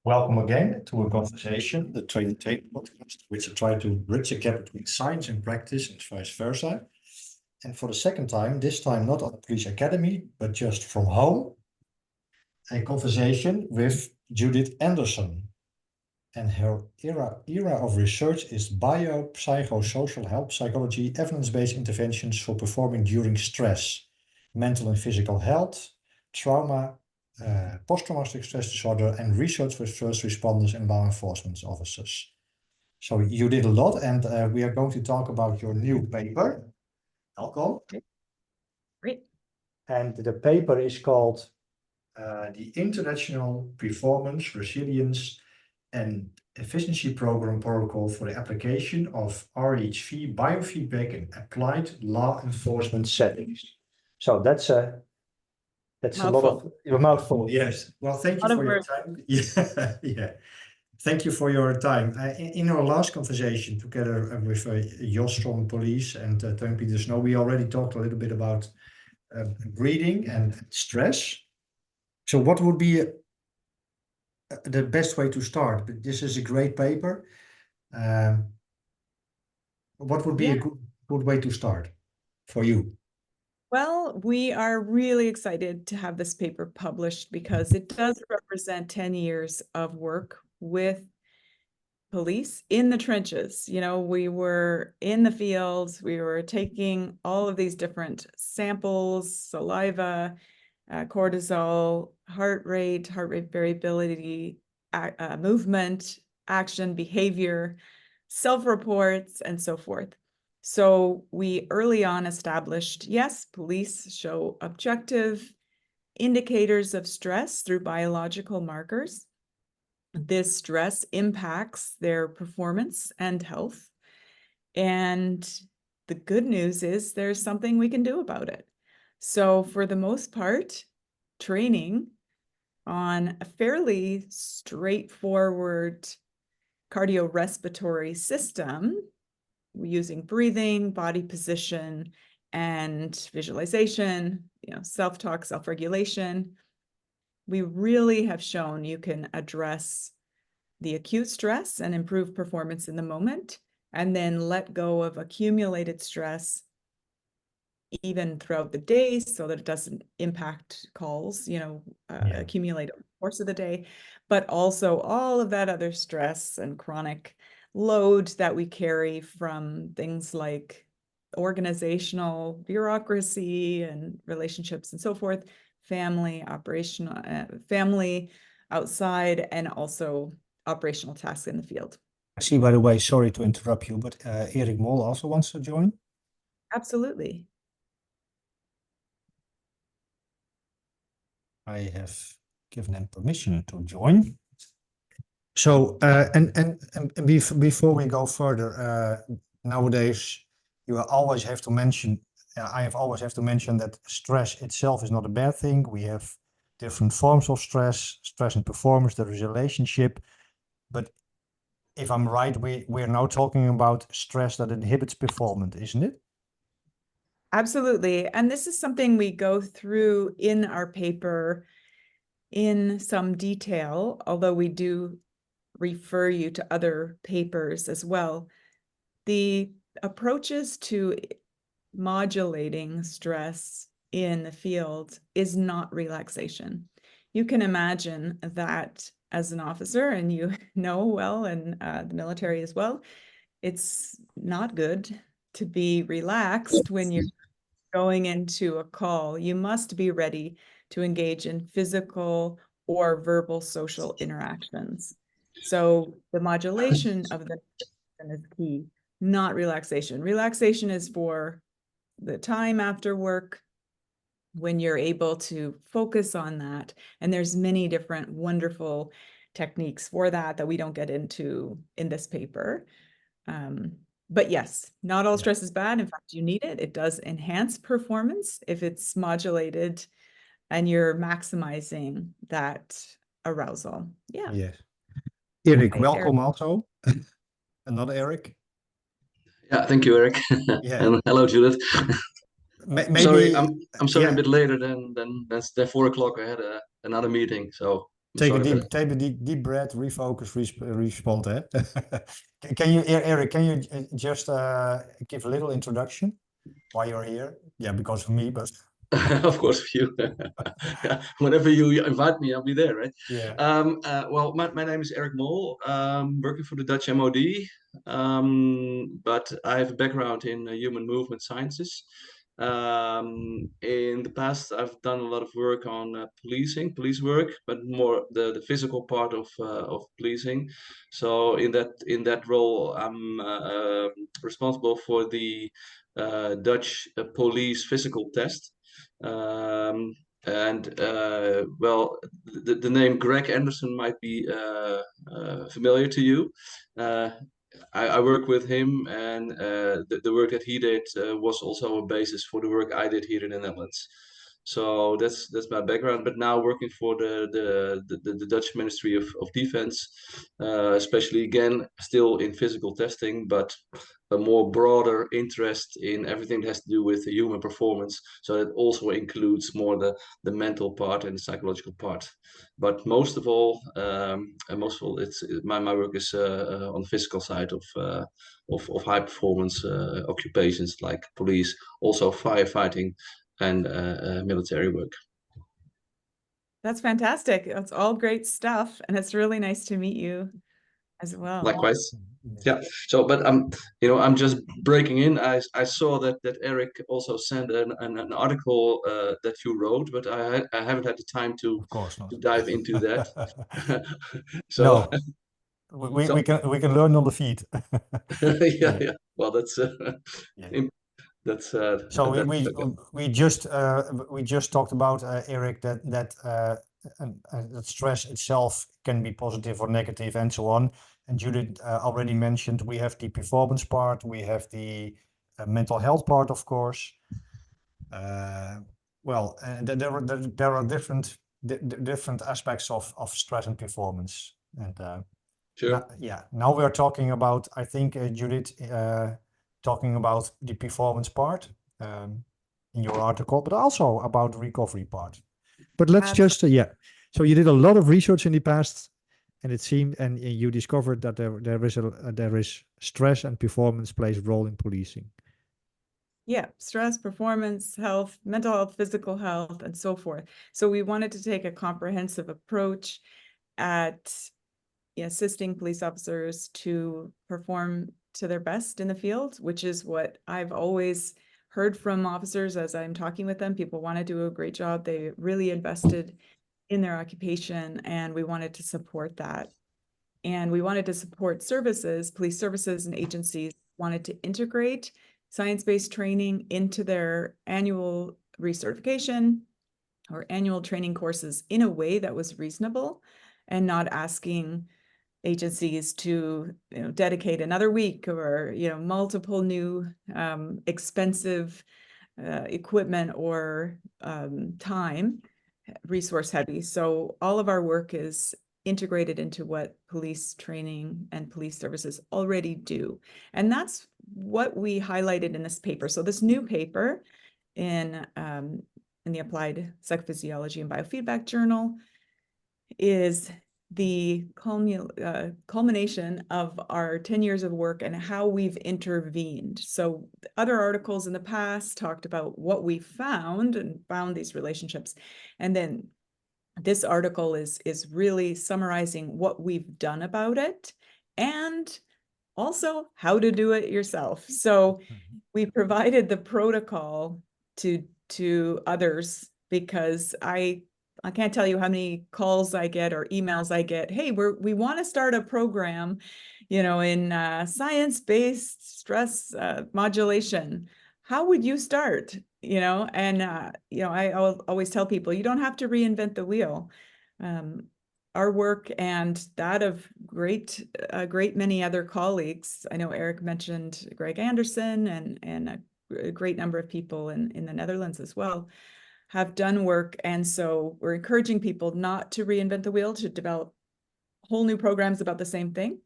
Welcome again to a conversation, the Training Tape podcast, which I try to bridge the gap between science and practice and vice versa. And for the second time, this time not at the Police Academy, but just from home, a conversation with Judith Andersen. And her era of research is biopsychosocial health psychology, evidence-based interventions for performing during stress, mental and physical health, trauma, post-traumatic stress disorder, and research with first responders and law enforcement officers. So you did a lot, and we are going to talk about your new paper. Welcome. Great. And the paper is called the International Performance, Resilience, and Efficiency Program Protocol for the Application of HRV Biofeedback in Applied Law Enforcement Settings. So that's a lot of a mouthful. Yes. Well, thank you for your time. Yeah. Thank you for your time. In our last conversation together with Jos from police and Teun Peter Snow, we already talked a little bit about breathing and stress. So what would be the best way to start? But this is a great paper. What would be a good way to start for you? Well, we are really excited to have this paper published because it does represent 10 years of work with police in the trenches. You know, we were in the fields, we were taking all of these different samples, saliva, cortisol, heart rate variability, movement, action, behavior, self-reports, and so forth. So we early on established, yes, police show objective indicators of stress through biological markers. This stress impacts their performance and health. And the good news is there's something we can do about it. So for the most part, training on a fairly straightforward cardiorespiratory system using breathing, body position, and visualization, self-talk, self-regulation, we really have shown you can address the acute stress and improve performance in the moment, and then let go of accumulated stress even throughout the day so that it doesn't impact calls, accumulate over the course of the day, but also all of that other stress and chronic load that we carry from things like organizational bureaucracy and relationships and so forth, family, operational, family outside, and also operational tasks in the field. I see, by the way, sorry to interrupt you, but Erik Mol also wants to join. Absolutely. I have given him permission to join. So, and before we go further, nowadays you always have to mention, I have always have to mention that stress itself is not a bad thing. We have different forms of stress and performance, there is a relationship. But if I'm right, we're now talking about stress that inhibits performance, isn't it? Absolutely. And this is something we go through in our paper in some detail, although we do refer you to other papers as well. The approaches to modulating stress in the field is not relaxation. You can imagine that as an officer, and you know well, and the military as well, it's not good to be relaxed when you're going into a call. You must be ready to engage in physical or verbal social interactions. So the modulation of the is key, not relaxation. Relaxation is for the time after work when you're able to focus on that. And there's many different wonderful techniques for that we don't get into in this paper. But yes, not all stress is bad. In fact, you need it. It does enhance performance if it's modulated and you're maximizing that arousal. Yeah. Yes. Erik, welcome also. Another Erik. Yeah, thank you, Erik. And hello, Judith. Maybe, sorry, I'm sorry, a bit later than 4 o'clock. I had another meeting, so Take a deep breath, refocus, respond. Can you, Eric, can you just give a little introduction why you're here? Yeah, because of me, but Of course, you. Yeah, whenever you invite me, I'll be there, right? yeah. Well, my name is Eric Mol. Working for the Dutch MOD, but I have a background in human movement sciences. In the past, I've done a lot of work on police work, but more the physical part of policing. So in that role, I'm responsible for the Dutch police physical test. Well, the name Greg Andersen might be familiar to you. I work with him, and the work that he did was also a basis for the work I did here in the Netherlands. So that's my background. But now working for the Dutch Ministry of Defense, especially again still in physical testing, but a more broader interest in everything that has to do with the human performance. So it also includes more the mental part and the psychological part. But most of all, it's my work is on the physical side of high performance occupations like police, also firefighting and military work. That's fantastic. It's all great stuff, and it's really nice to meet you as well. Likewise. Yeah. So, but I'm just breaking in. I saw that Eric also sent an article that you wrote, but I haven't had the time to dive into that. So no. we can learn on the feed. Yeah. Well, that's that's so we just talked about Eric that stress itself can be positive or negative and so on. And Judith already mentioned we have the performance part, we have the mental health part, of course. Well, there are different aspects of stress and performance. And sure. Now we're talking about, I think, Judith, talking about the performance part in your article, but also about the recovery part. But let's just, so you did a lot of research in the past, and it seemed, and you discovered that there is stress and performance plays a role in policing. Yeah, stress, performance, health, mental health, physical health, and so forth. So we wanted to take a comprehensive approach at assisting police officers to perform to their best in the field, which is what I've always heard from officers as I'm talking with them. People want to do a great job. They really invested in their occupation, and we wanted to support that. And we wanted to support services, police services and agencies wanted to integrate science-based training into their annual recertification or annual training courses in a way that was reasonable and not asking agencies to dedicate another week or multiple new expensive equipment or time resource heavy. So all of our work is integrated into what police training and police services already do. And that's what we highlighted in this paper. So this new paper in the Applied Psychophysiology and Biofeedback Journal is the culmination of our 10 years of work and how we've intervened. So other articles in the past talked about what we found and found these relationships. And then this article is really summarizing what we've done about it and also how to do it yourself. So we provided the protocol to others because I can't tell you how many calls I get or emails I get. Hey, we want to start a program, in science-based stress modulation. How would you start? I always tell people, you don't have to reinvent the wheel. Our work and that of great many other colleagues. I know Eric mentioned Greg Andersen and a great number of people in the Netherlands as well have done work. And so we're encouraging people not to reinvent the wheel, to develop whole new programs about the same thing.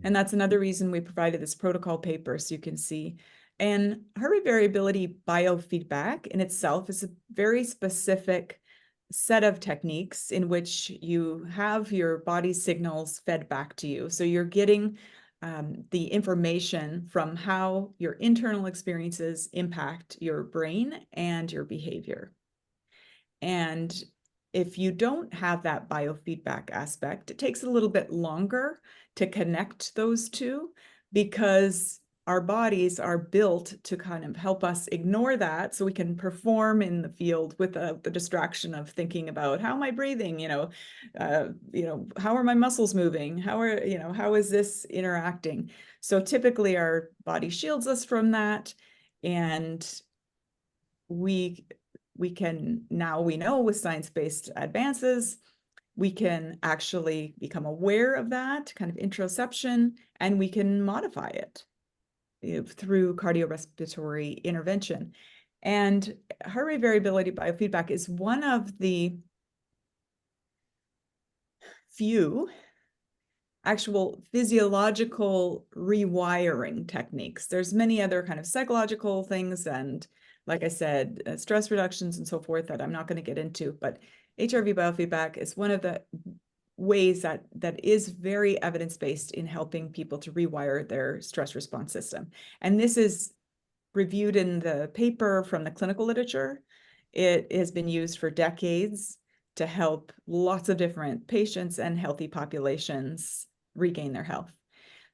And that's another reason we provided this protocol paper, so you can see. And HRV variability biofeedback in itself is a very specific set of techniques in which you have your body signals fed back to you. So you're getting the information from how your internal experiences impact your brain and your behavior. And if you don't have that biofeedback aspect, it takes a little bit longer to connect those two, because our bodies are built to kind of help us ignore that so we can perform in the field without the distraction of thinking about how am I breathing, how are my muscles moving, how is this interacting? So typically our body shields us from that, and we know with science-based advances, we can actually become aware of that kind of interoception, and we can modify it through cardiorespiratory intervention. And heart rate variability biofeedback is one of the few actual physiological rewiring techniques. There's many other kind of psychological things, and like I said, stress reductions and so forth that I'm not going to get into, but HRV biofeedback is one of the ways that is very evidence-based in helping people to rewire their stress response system. And this is reviewed in the paper from the clinical literature. It has been used for decades to help lots of different patients and healthy populations regain their health.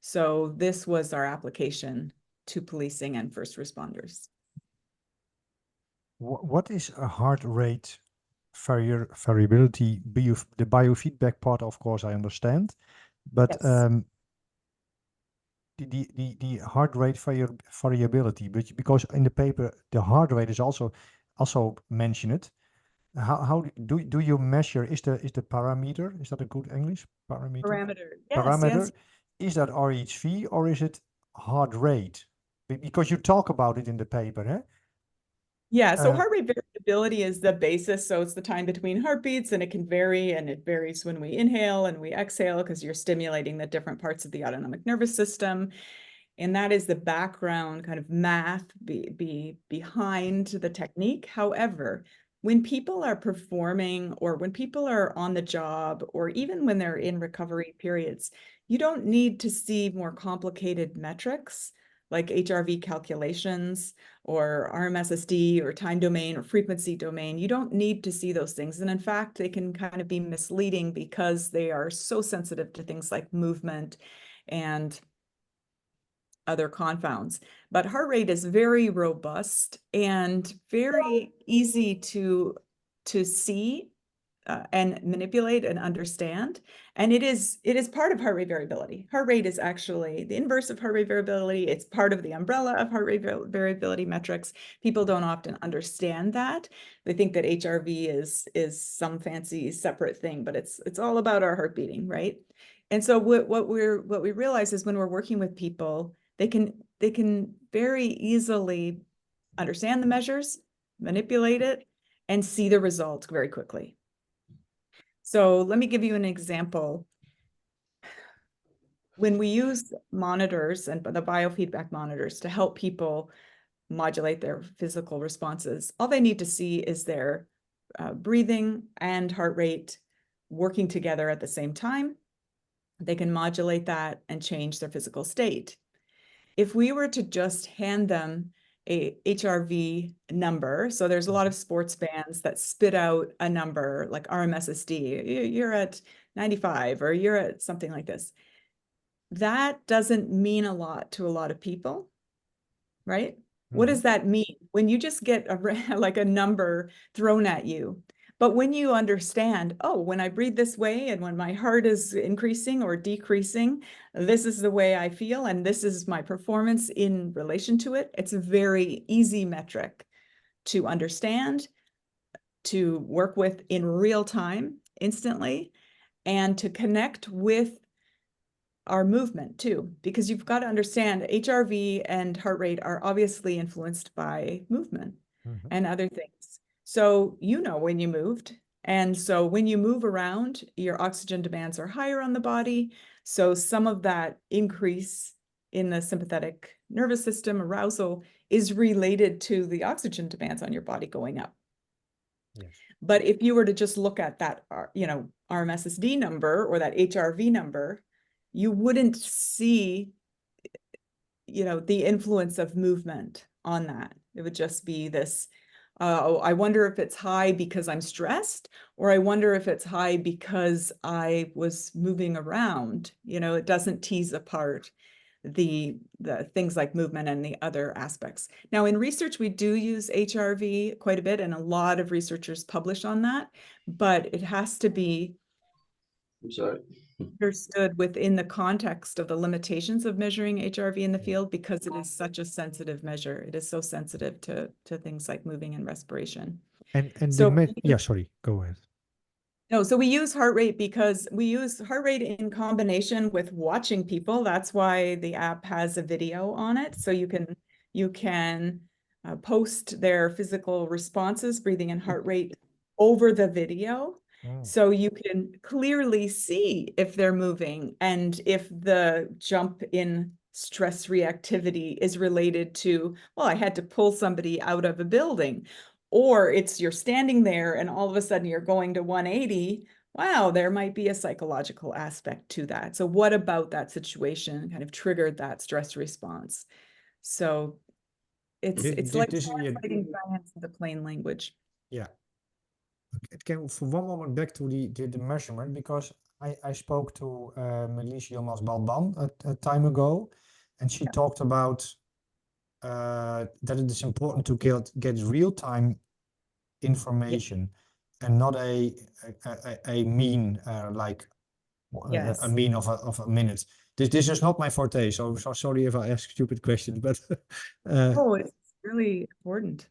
So this was our application to policing and first responders. What is a heart rate variability? The biofeedback part, of course, I understand, but Yes. The heart rate variability, but because in the paper the heart rate is also mentioned. How do you measure? Is the parameter? Is that a good English parameter? Parameter. Yes, Parameter. yes. Is that RHV or is it heart rate? Because you talk about it in the paper, eh? Yeah, so heart rate variability is the basis. So it's the time between heartbeats, and it can vary, and it varies when we inhale and we exhale because you're stimulating the different parts of the autonomic nervous system. And that is the background kind of math behind the technique. However, when people are performing, or when people are on the job, or even when they're in recovery periods, you don't need to see more complicated metrics like HRV calculations or RMSSD or time domain or frequency domain. You don't need to see those things. And in fact, they can kind of be misleading because they are so sensitive to things like movement and other confounds. But heart rate is very robust and very easy to see and manipulate and understand. And it is part of heart rate variability. Heart rate is actually the inverse of heart rate variability. It's part of the umbrella of heart rate variability metrics. People don't often understand that. They think that HRV is some fancy separate thing, but it's all about our heart beating, right? And so what we realize is when we're working with people, they can very easily understand the measures, manipulate it, and see the results very quickly. So let me give you an example. When we use monitors and the biofeedback monitors to help people modulate their physical responses, all they need to see is their breathing and heart rate working together at the same time. They can modulate that and change their physical state. If we were to just hand them a HRV number, so there's a lot of sports bands that spit out a number like RMSSD, you're at 95 or you're at something like this. That doesn't mean a lot to a lot of people, right? What does that mean? When you just get like a number thrown at you, but when you understand, oh, when I breathe this way and when my heart is increasing or decreasing, this is the way I feel and this is my performance in relation to it. It's a very easy metric to understand, to work with in real time, instantly, and to connect with our movement too, because you've got to understand HRV and heart rate are obviously influenced by movement and other things. So you know when you moved, and so when you move around, your oxygen demands are higher on the body. So some of that increase in the sympathetic nervous system arousal is related to the oxygen demands on your body going up. Yes. But if you were to just look at that, RMSSD number or that HRV number, you wouldn't see, the influence of movement on that. It would just be this, I wonder if it's high because I'm stressed, or I wonder if it's high because I was moving around. It doesn't tease apart the things like movement and the other aspects. Now, in research, we do use HRV quite a bit, and a lot of researchers publish on that, but it has to be understood within the context of the limitations of measuring HRV in the field, because it is such a sensitive measure. It is so sensitive to things like moving and respiration. And So yeah, sorry, go ahead. No, so we use heart rate because we use heart rate in combination with watching people. That's why the app has a video on it. So you can post their physical responses, breathing and heart rate over the video. So you can clearly see if they're moving and if the jump in stress reactivity is related to, well, I had to pull somebody out of a building. Or you're standing there and all of a sudden you're going to 180. Wow, there might be a psychological aspect to that. So what about that situation kind of triggered that stress response? So it's like translating science into plain language. Yeah. It came for one moment back to the measurement, because I spoke to Melissa Yilmaz-Balban a time ago, and she talked about that it is important to get real-time information and not a mean like a mean of a minute. This is not my forte, so sorry if I ask stupid questions, but oh, it's really important.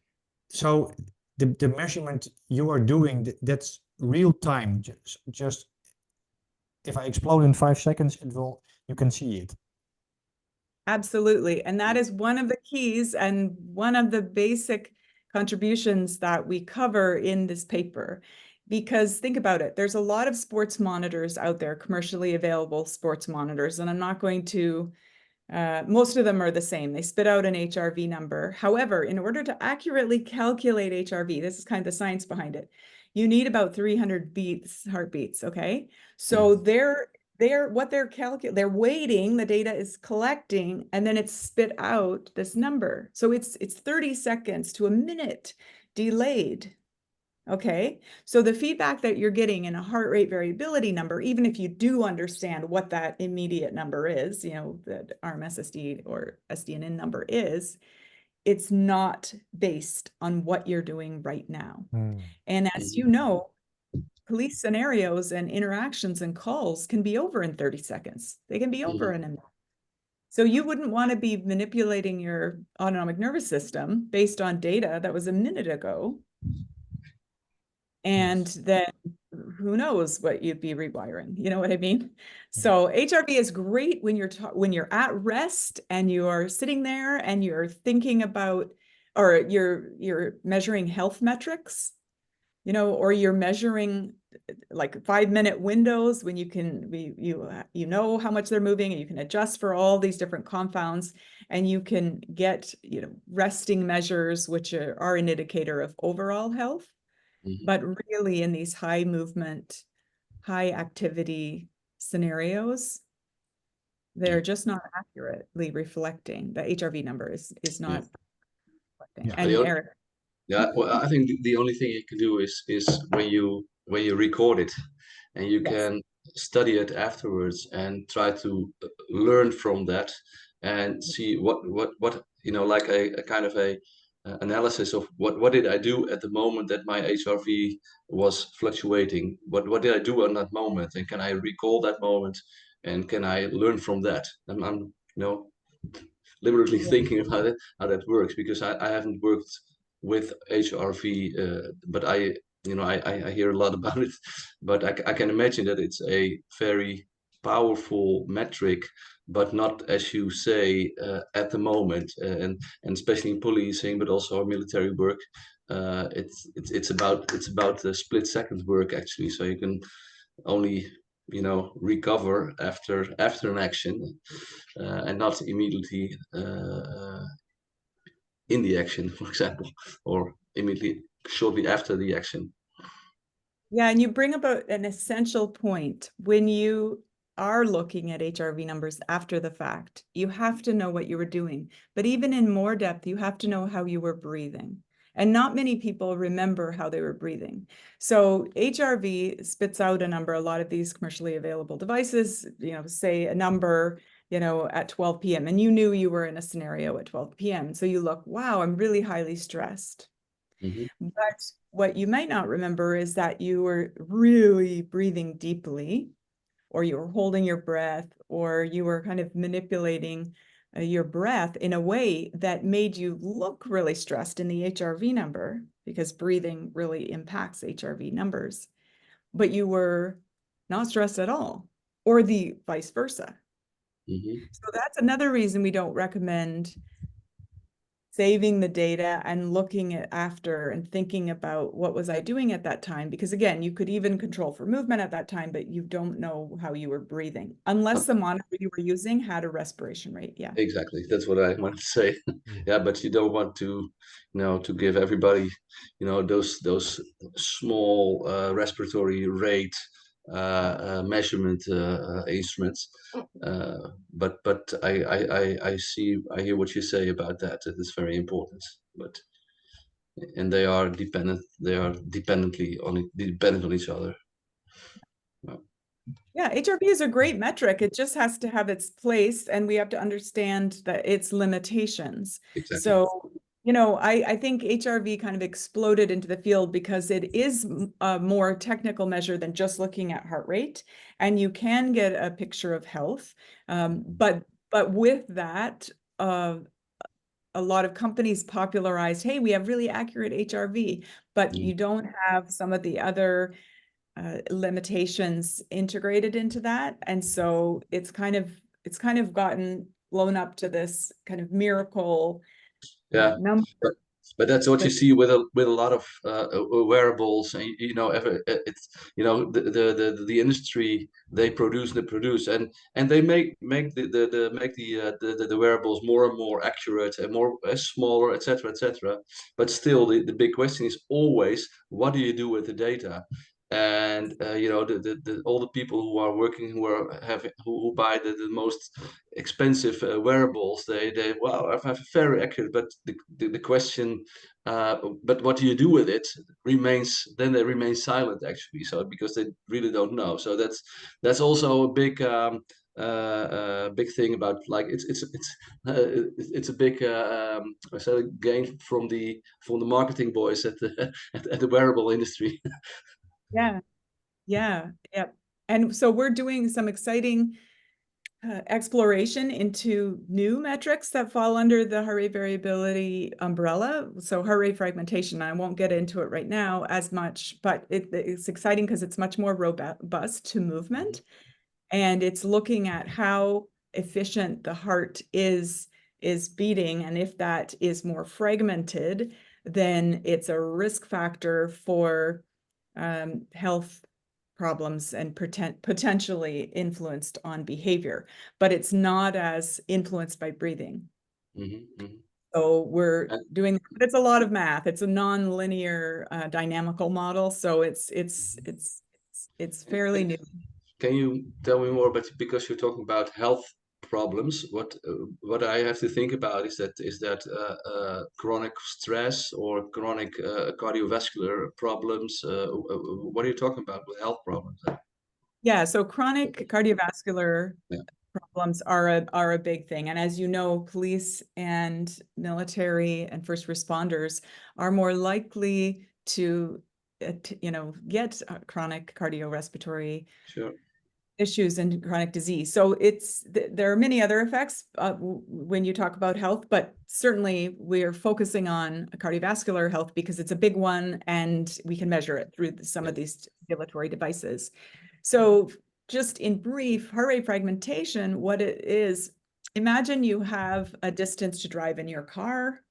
So the measurement you are doing, that's real time. Just if I explode in 5 seconds, you can see it. Absolutely. And that is one of the keys and one of the basic contributions that we cover in this paper. Because think about it, there's a lot of sports monitors out there, commercially available sports monitors, and I'm not going to, most of them are the same. They spit out an HRV number. However, in order to accurately calculate HRV, this is kind of the science behind it, you need about 300 heartbeats, okay? So they're weighting, the data is collecting, and then it's spit out this number. So it's 30 seconds to a minute delayed. Okay, so the feedback that you're getting in a heart rate variability number, even if you do understand what that immediate number is, the RMSSD or SDNN number is, it's not based on what you're doing right now. And as you know, police scenarios and interactions and calls can be over in 30 seconds. They can be over in a minute. So you wouldn't want to be manipulating your autonomic nervous system based on data that was a minute ago. And then who knows what you'd be rewiring, you know what I mean? So HRV is great when you're at rest and you're sitting there and you're thinking about, or you're measuring health metrics, or you're measuring like 5-minute windows when you know how much they're moving, and you can adjust for all these different confounds, and you can get resting measures which are an indicator of overall health. But really in these high movement, high activity scenarios, they're just not accurately reflecting. The HRV number is not reflecting. And Eric. Yeah, well, I think the only thing you can do is when you record it and you can study it afterwards and try to learn from that and see what like a kind of a analysis of what did I do at the moment that my HRV was fluctuating. What did I do on that moment, and can I recall that moment, and can I learn from that? I'm deliberately thinking about it, how that works, because I haven't worked with HRV, but I hear a lot about it. But I can imagine that it's a very powerful metric, but not, as you say, at the moment, and especially in policing, but also our military work. It's about the split second work actually, so you can only recover after an action, and not immediately in the action, for example, or immediately shortly after the action. Yeah, and you bring about an essential point. When you are looking at HRV numbers after the fact, you have to know what you were doing. But even in more depth, you have to know how you were breathing. And not many people remember how they were breathing. So HRV spits out a number. A lot of these commercially available devices, say a number, at 12 p.m. And you knew you were in a scenario at 12 p.m. So you look, wow, I'm really highly stressed. But what you might not remember is that you were really breathing deeply, or you were holding your breath, or you were kind of manipulating your breath in a way that made you look really stressed in the HRV number, because breathing really impacts HRV numbers, but you were not stressed at all, or the vice versa. So that's another reason we don't recommend saving the data and looking at after and thinking about what was I doing at that time, because again, you could even control for movement at that time, but you don't know how you were breathing unless the monitor you were using had a respiration rate. Yeah, Exactly. That's what I wanted to say. Yeah, but you don't want to, to give everybody, those small respiratory rate measurement instruments. But I hear what you say about that. It is very important. And they are dependent. They are dependent on each other. Yeah, HRV is a great metric. It just has to have its place, and we have to understand that its limitations. Exactly. So, I think HRV kind of exploded into the field because it is a more technical measure than just looking at heart rate, and you can get a picture of health. But with that, a lot of companies popularized, hey, we have really accurate HRV, but you don't have some of the other limitations integrated into that. And so it's kind of gotten blown up to this kind of miracle number. But that's what you see with a lot of wearables, and it's the industry, they produce and they make the wearables more and more accurate and more smaller, etc. But still, the big question is always, what do you do with the data? And all the people who are working, who buy the most expensive wearables, they have very accurate, but the question, but what do you do with it, remains, then they remain silent actually, so because they really don't know. So that's also a big big thing about, like, it's a big gain from the marketing boys at the wearable industry. Yeah. And so we're doing some exciting exploration into new metrics that fall under the heart rate variability umbrella. So heart rate fragmentation, I won't get into it right now as much, but it's exciting because it's much more robust to movement. And it's looking at how efficient the heart is beating. And if that is more fragmented, then it's a risk factor for health problems and potentially influenced on behavior, but it's not as influenced by breathing. So we're doing, but it's a lot of math. It's a non-linear dynamical model, so it's fairly new. Can you tell me more about, because you're talking about health problems, what I have to think about is that chronic stress or chronic cardiovascular problems. What are you talking about with health problems? Yeah, so chronic cardiovascular problems are a big thing. And as you know, police and military and first responders are more likely to get chronic cardiorespiratory issues and chronic disease. So there are many other effects when you talk about health, but certainly we're focusing on cardiovascular health because it's a big one and we can measure it through some of these ambulatory devices. So just in brief, heart rate fragmentation, what it is, imagine you have a distance to drive in your car,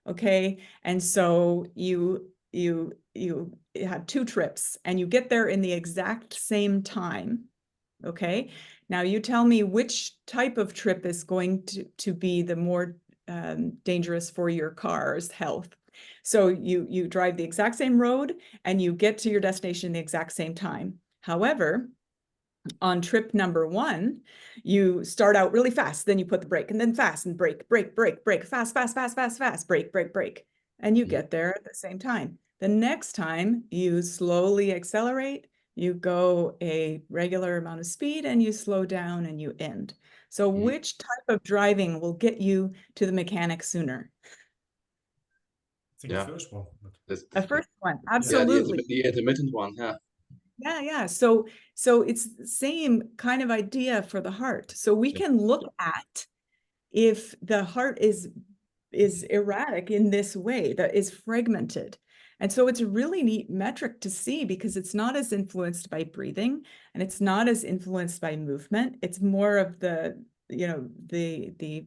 okay? And so you have 2 trips and you get there in the exact same time. Okay, now you tell me which type of trip is going to be the more dangerous for your car's health. So you drive the exact same road and you get to your destination the exact same time. However, on trip number 1, you start out really fast, then you put the brake, and then fast and brake, brake, brake, brake, fast, fast, fast, fast, fast, brake, brake, brake, and you get there at the same time. The next time you slowly accelerate, you go a regular amount of speed and you slow down and you end. So which type of driving will get you to the mechanic sooner? I think the first one. The first one, Yeah, absolutely. the intermittent one, yeah. Yeah. So it's the same kind of idea for the heart. So we can look at if the heart is erratic in this way, that is fragmented. And so it's a really neat metric to see because it's not as influenced by breathing and it's not as influenced by movement. It's more of the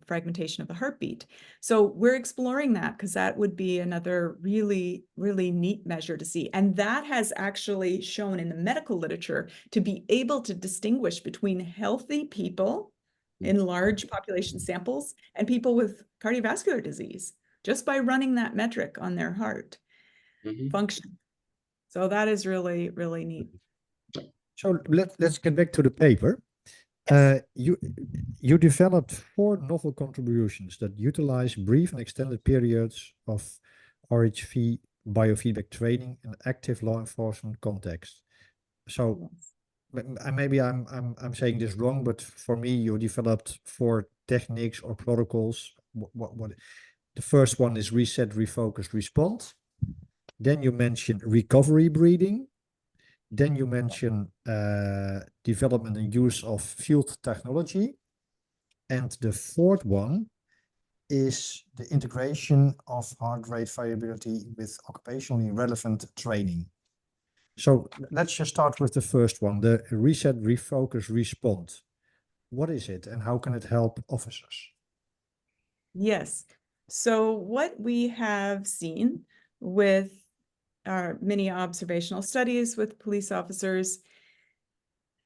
fragmentation of the heartbeat. So we're exploring that because that would be another really, really neat measure to see. And that has actually shown in the medical literature to be able to distinguish between healthy people in large population samples and people with cardiovascular disease just by running that metric on their heart function. So that is really, really neat. So let's get back to the paper. Yes. You developed 4 novel contributions that utilize brief and extended periods of HRV biofeedback training in active law enforcement context. So maybe I'm saying this wrong, but for me, you developed 4 techniques or protocols. What the first one is reset, refocus, respond. Then you mentioned recovery breathing. Then you mention development and use of field technology. And the 4th one is the integration of heart rate variability with occupationally relevant training. So let's just start with the first one, the reset, refocus, respond. What is it and how can it help officers? Yes. So what we have seen with our many observational studies with police officers,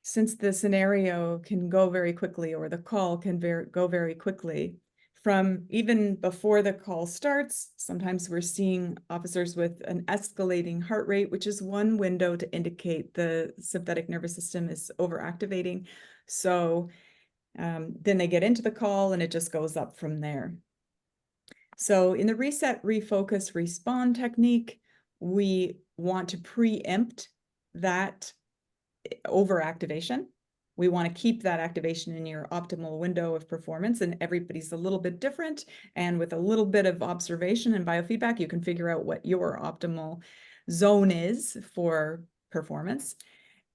since the scenario can go very quickly or the call can go very quickly, from even before the call starts, sometimes we're seeing officers with an escalating heart rate, which is one window to indicate the sympathetic nervous system is overactivating. So then they get into the call and it just goes up from there. So in the reset, refocus, respond technique, we want to preempt that overactivation. We want to keep that activation in your optimal window of performance, and everybody's a little bit different. And with a little bit of observation and biofeedback, you can figure out what your optimal zone is for performance.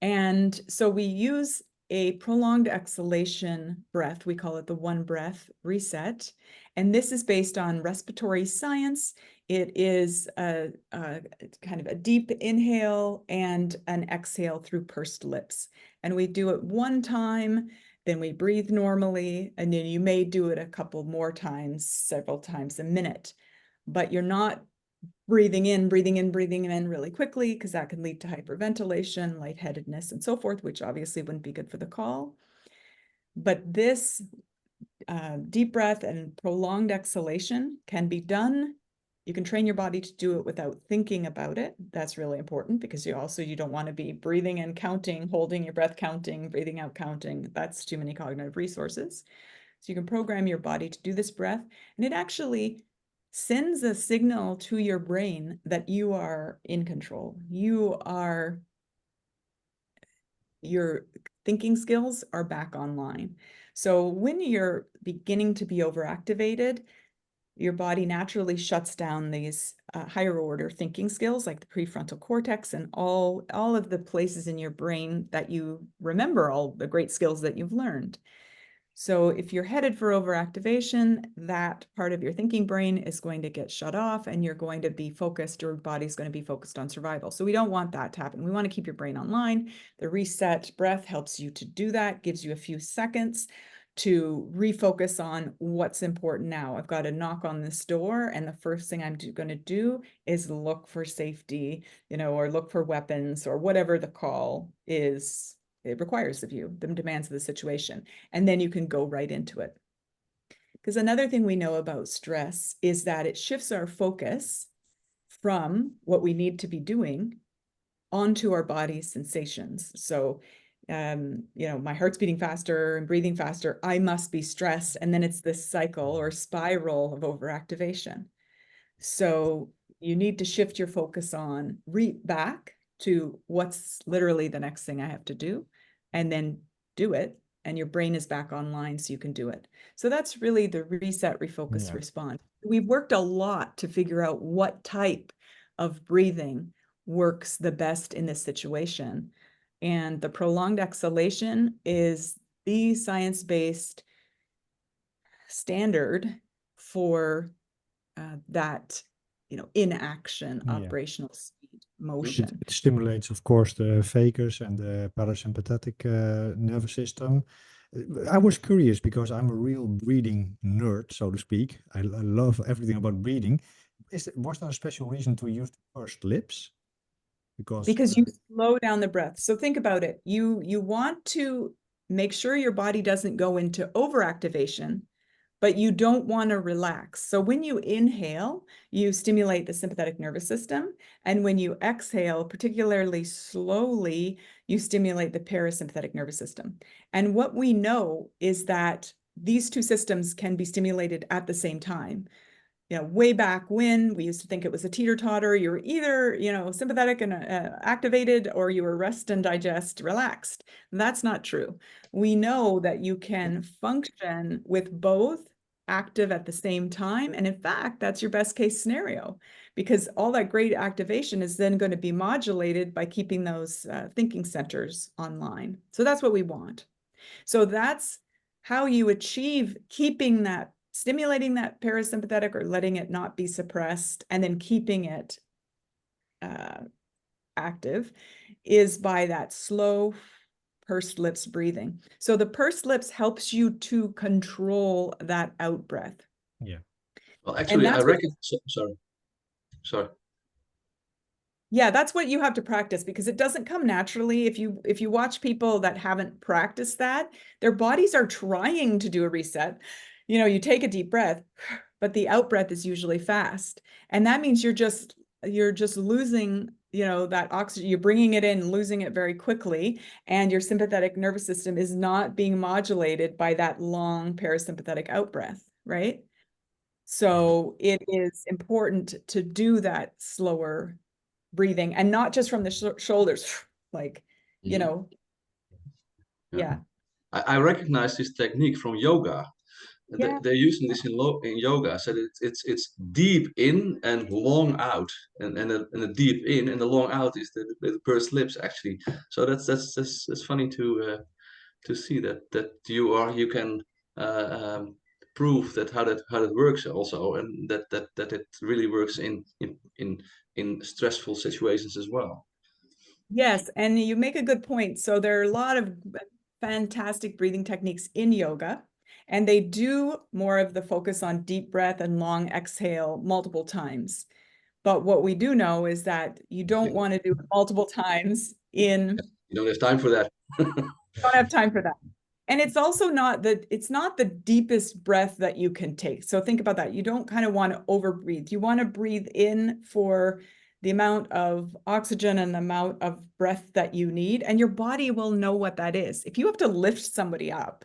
And so we use a prolonged exhalation breath. We call it the 1 breath reset. And this is based on respiratory science. It is a kind of a deep inhale and an exhale through pursed lips. And we do it 1 time, then we breathe normally, and then you may do it a couple more times, several times a minute. But you're not breathing in really quickly, because that can lead to hyperventilation, lightheadedness, and so forth, which obviously wouldn't be good for the call. But this deep breath and prolonged exhalation can be done. You can train your body to do it without thinking about it. That's really important because you don't want to be breathing in counting, holding your breath counting, breathing out counting. That's too many cognitive resources. So you can program your body to do this breath, and it actually sends a signal to your brain that you are in control. Your thinking skills are back online. So when you're beginning to be overactivated, your body naturally shuts down these higher order thinking skills like the prefrontal cortex and all of the places in your brain that you remember all the great skills that you've learned. So if you're headed for overactivation, that part of your thinking brain is going to get shut off and you're going to be focused, your body's going to be focused on survival. So we don't want that to happen. We want to keep your brain online. The reset breath helps you to do that, gives you a few seconds to refocus on what's important now. I've got to knock on this door, and the first thing I'm going to do is look for safety, or look for weapons or whatever the call is. It requires of you, the demands of the situation, and then you can go right into it. Because another thing we know about stress is that it shifts our focus from what we need to be doing onto our body's sensations. So, you know, my heart's beating faster and breathing faster, I must be stressed. And then it's this cycle or spiral of overactivation. So you need to shift your focus on back to what's literally the next thing I have to do, and then do it. And your brain is back online so you can do it. So that's really the reset, refocus, respond. We've worked a lot to figure out what type of breathing works the best in this situation. And the prolonged exhalation is the science-based standard for that, you know, inaction, operational speed, motion. It stimulates, of course, the vagus and the parasympathetic nervous system. I was curious because I'm a real breathing nerd, so to speak. I love everything about breathing. Was there a special reason to use the pursed lips? Because you slow down the breath. So think about it. You want to make sure your body doesn't go into overactivation, but you don't want to relax. So when you inhale, you stimulate the sympathetic nervous system. And when you exhale, particularly slowly, you stimulate the parasympathetic nervous system. And what we know is that these two systems can be stimulated at the same time. You know, way back when we used to think it was a teeter-totter, you were either, you know, sympathetic and activated, or you were rest and digest, relaxed. That's not true. We know that you can function with both active at the same time. And in fact, that's your best case scenario, because all that great activation is then going to be modulated by keeping those thinking centers online. So that's what we want. So that's how you achieve keeping that, stimulating that parasympathetic or letting it not be suppressed, and then keeping it active, is by that slow pursed lips breathing. So the pursed lips helps you to control that out breath. Yeah. Well, actually, I reckon. Sorry. Yeah, that's what you have to practice, because it doesn't come naturally. If you watch people that haven't practiced that, their bodies are trying to do a reset. You know, you take a deep breath, but the out breath is usually fast. And that means you're just losing, you know, that oxygen, you're bringing it in, losing it very quickly. And your sympathetic nervous system is not being modulated by that long parasympathetic out breath, right? So it is important to do that slower breathing, and not just from the shoulders, like, you know. Yeah. I recognize this technique from yoga. Yeah. They're using this in yoga. So it's deep in and long out, and a deep in and the long out is the pursed lips, actually. So that's funny to see that you can prove that how that works also, and that it really works in stressful situations as well. Yes, and you make a good point. So there are a lot of fantastic breathing techniques in yoga, and they do more of the focus on deep breath and long exhale multiple times. But what we do know is that you don't want to do it multiple times in. You don't have time for that. Don't have time for that. And it's also not the deepest breath that you can take. So think about that. You don't kind of want to overbreathe. You want to breathe in for the amount of oxygen and the amount of breath that you need, and your body will know what that is. If you have to lift somebody up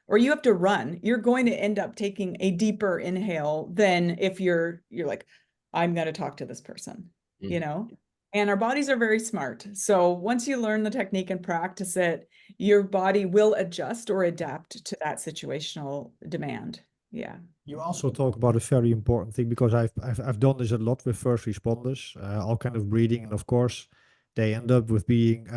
or you have to run, you're going to end up taking a deeper inhale than if you're like, I'm going to talk to this person, you know? And our bodies are very smart. So once you learn the technique and practice it, your body will adjust or adapt to that situational demand. Yeah. You also talk about a very important thing, because I've done this a lot with first responders, all kind of breathing, and of course they end up with being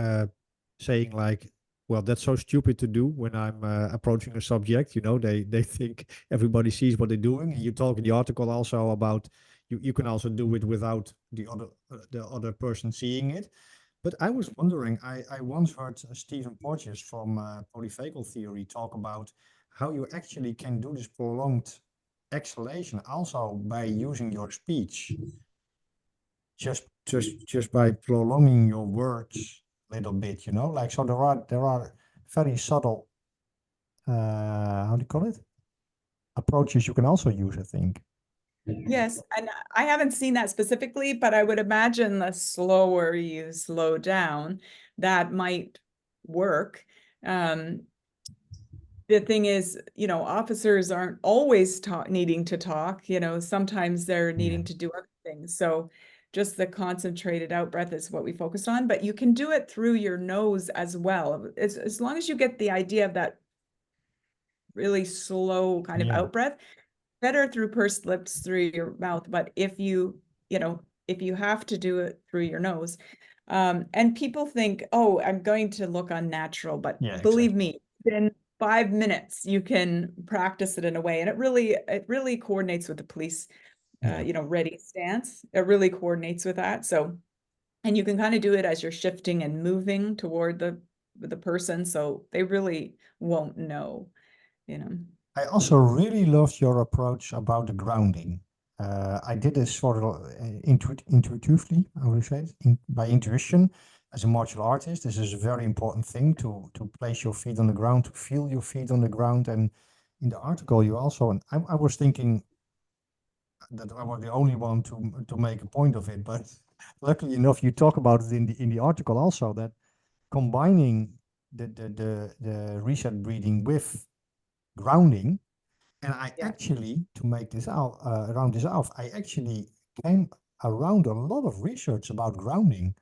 saying like, well, that's so stupid to do when I'm approaching a subject. You know, they think everybody sees what they're doing. And you talk in the article also about you can also do it without the other person seeing it. But I was wondering, I once heard Stephen Porges from polyvagal theory talk about how you actually can do this prolonged exhalation also by using your speech, just by prolonging your words a little bit, you know, like, so there are very subtle how do you call it, approaches you can also use, I think. Yes, and I haven't seen that specifically, but I would imagine the slower you slow down, that might work. The thing is, officers aren't always needing to talk, sometimes they're needing to do other things. So just the concentrated out breath is what we focus on, but you can do it through your nose as well. As long as you get the idea of that really slow kind of out breath, better through pursed lips, through your mouth. But if you have to do it through your nose, and people think, oh, I'm going to look unnatural, but believe me, in 5 minutes you can practice it in a way, and it really coordinates with the police, ready stance. It really coordinates with that. So, and you can kind of do it as you're shifting and moving toward the person, so they really won't know, I also really loved your approach about the grounding. I did this sort of intuitively, I would say, by intuition. As a martial artist, this is a very important thing to place your feet on the ground, to feel your feet on the ground. And in the article, you also, and I was thinking that I was the only one to make a point of it, but luckily enough, you talk about it in the article also, that combining the reset breathing with grounding. And I actually, to make this out, round this off, I actually came around a lot of research about grounding.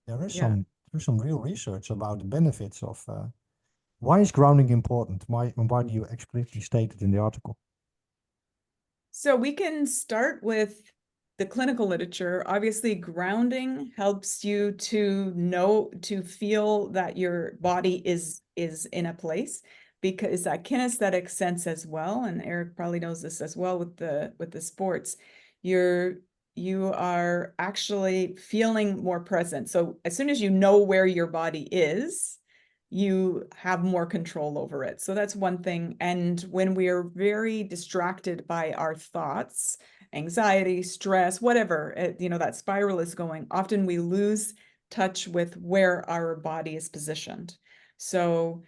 There's some real research about the benefits of, why is grounding important? Why do you explicitly state it in the article? So we can start with the clinical literature. Obviously, grounding helps you to feel that your body is in a place, because that kinesthetic sense as well, and Eric probably knows this as well with the sports, you are actually feeling more present. So as soon as you know where your body is, you have more control over it. So that's one thing. And when we are very distracted by our thoughts, anxiety, stress, whatever, that spiral is going, often we lose touch with where our body is positioned. So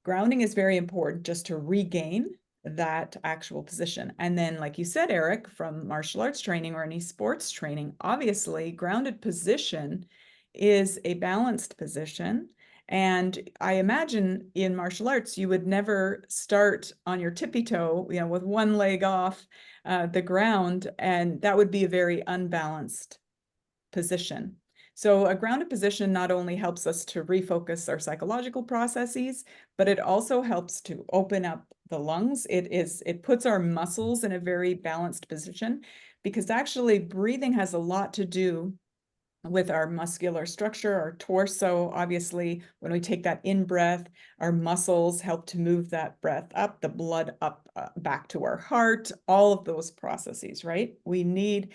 grounding is very important just to regain that actual position. And then, like you said, Eric, from martial arts training or any sports training, obviously grounded position is a balanced position. And I imagine in martial arts, you would never start on your tippy toe, with one leg off the ground, and that would be a very unbalanced position. So a grounded position not only helps us to refocus our psychological processes, but it also helps to open up the lungs. It puts our muscles in a very balanced position, because actually breathing has a lot to do with our muscular structure, our torso. Obviously, when we take that in breath, our muscles help to move that breath up, the blood up, back to our heart, all of those processes, right? We need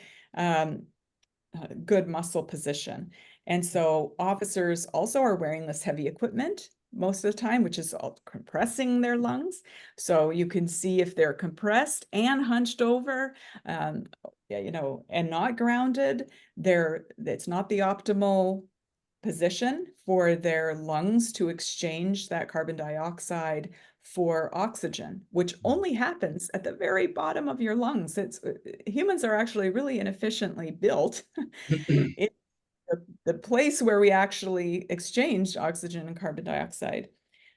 good muscle position. And so officers also are wearing this heavy equipment most of the time, which is all compressing their lungs. So you can see if they're compressed and hunched over, and not grounded, it's not the optimal position for their lungs to exchange that carbon dioxide for oxygen, which only happens at the very bottom of your lungs. Humans are actually really inefficiently built. It's the place where we actually exchange oxygen and carbon dioxide.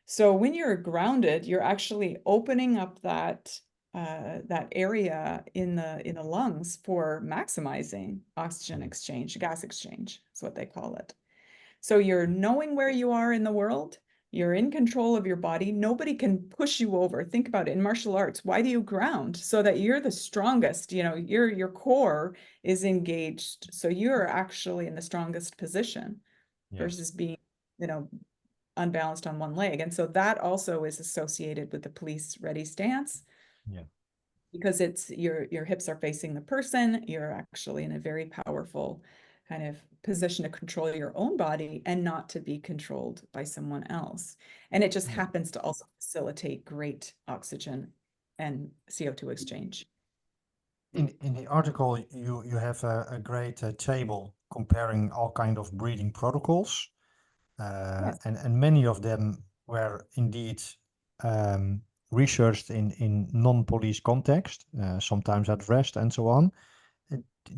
So when you're grounded, you're actually opening up that area in the lungs for maximizing oxygen exchange, gas exchange is what they call it. So you're knowing where you are in the world. You're in control of your body. Nobody can push you over. Think about it. In martial arts, why do you ground? So that you're the strongest, your core is engaged. So you're actually in the strongest position versus being, unbalanced on one leg. And so that also is associated with the police ready stance. Because your hips are facing the person. You're actually in a very powerful kind of position to control your own body and not to be controlled by someone else. And it just happens to also facilitate great oxygen and CO2 exchange. In the article, you have a great table comparing all kind of breathing protocols, and many of them were indeed researched in non-police context, sometimes at rest and so on.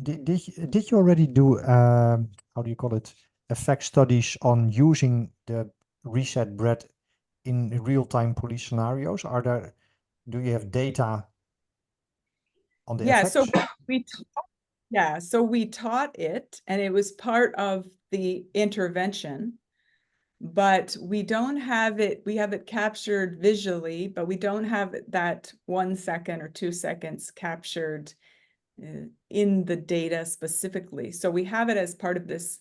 Did you already do, how do you call it, effect studies on using the reset breath in real-time police scenarios? Do you have data on the effects? So we taught it, and it was part of the intervention, but we don't have it. We have it captured visually, but we don't have that 1 second or 2 seconds captured in the data specifically. So we have it as part of this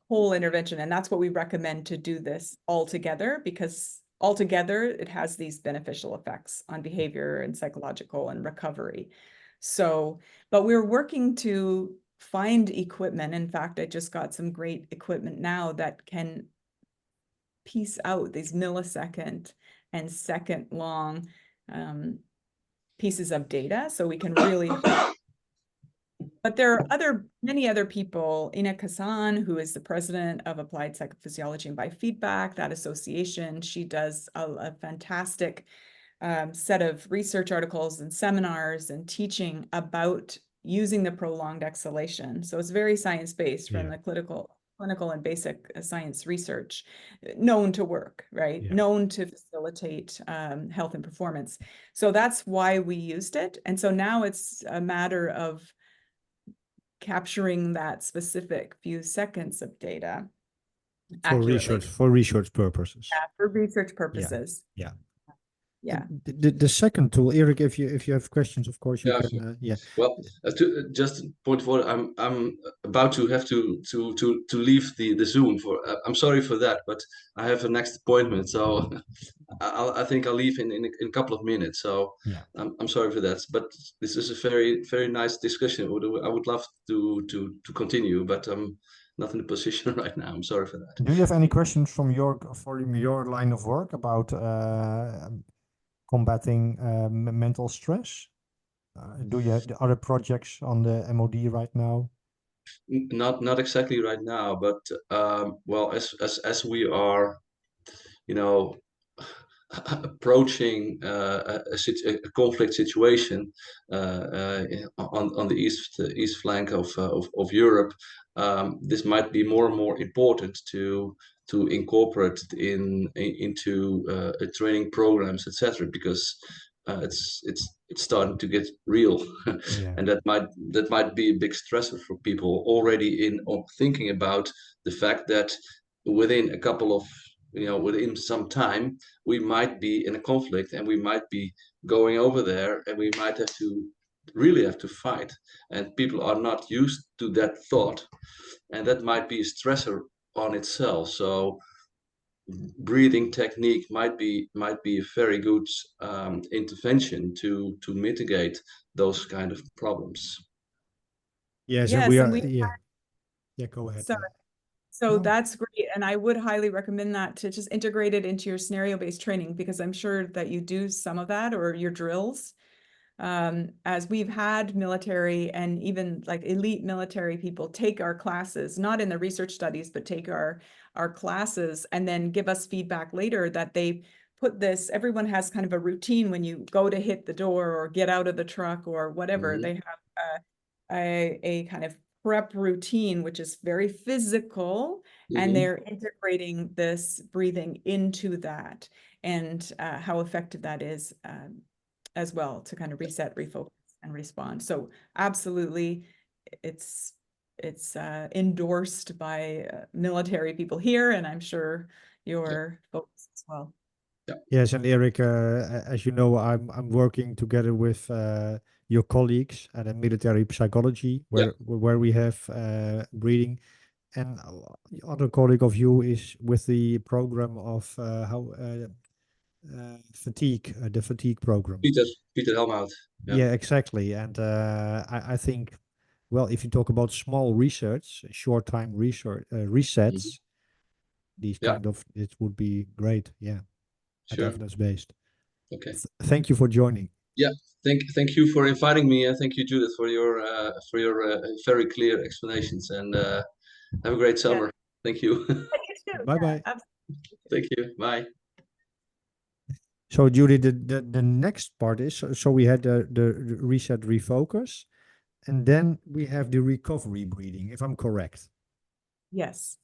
whole intervention, and that's what we recommend, to do this all together, because altogether it has these beneficial effects on behavior and psychological and recovery. So, but we're working to find equipment. In fact, I just got some great equipment now that can piece out these millisecond and second long pieces of data, so we can really. But there are many other people. Ina Kazan, who is the president of Applied Psychophysiology and Biofeedback, that association, she does a fantastic set of research articles and seminars and teaching about using the prolonged exhalation. So it's very science-based from the clinical and basic science research, known to work, right? Known to facilitate health and performance. So that's why we used it. And so now it's a matter of capturing that specific few seconds of data for research purposes. Yeah, for research purposes. Yeah. The second tool, Eric, if you have questions, of course you can. Well, just point forward, I'm about to have to leave the Zoom for. I'm sorry for that, but I have a next appointment, so I think I'll leave in a couple of minutes. So I'm sorry for that, but this is a very nice discussion. I would love to continue, but I'm not in a position right now. I'm sorry for that. Do you have any questions from your line of work about combating mental stress? Do you have the other projects on the MOD right now? Not exactly right now, but well, as we are, approaching a conflict situation on the east flank of Europe, this might be more and more important to incorporate into training programs, etc., because it's starting to get real, and that might be a big stressor for people already in thinking about the fact that within a couple of within some time we might be in a conflict, and we might be going over there, and we might really have to fight, and people are not used to that thought, and that might be a stressor on itself. So breathing technique might be a very good intervention to mitigate those kind of problems. Yes, and we are. Go ahead. So that's great. And I would highly recommend that, to just integrate it into your scenario-based training, because I'm sure that you do some of that, or your drills. As we've had military and even like elite military people take our classes, not in the research studies, but take our classes and then give us feedback later that they put this, everyone has kind of a routine when you go to hit the door or get out of the truck or whatever. They have a kind of prep routine, which is very physical, and they're integrating this breathing into that, and how effective that is as well, to kind of reset, refocus, and respond. So absolutely, it's endorsed by military people here, and I'm sure your folks as well. Yes, and Eric, as you know, I'm working together with your colleagues at a military psychology, where we have breathing, and the other colleague of you is with the program of fatigue, the fatigue program. Peter Helmhout. Yeah, exactly. And I think, well, if you talk about small research, short time research resets, these kind of, it would be great. Yeah. Sure. Evidence-based. Okay. Thank you for joining. Yeah, thank you for inviting me, and thank you, Judith, for your very clear explanations. And have a great summer. Thank you. Bye bye. Thank you. Bye. So Judith, the next part is, so we had the reset refocus, and then we have the recovery breathing, if I'm correct. Yes.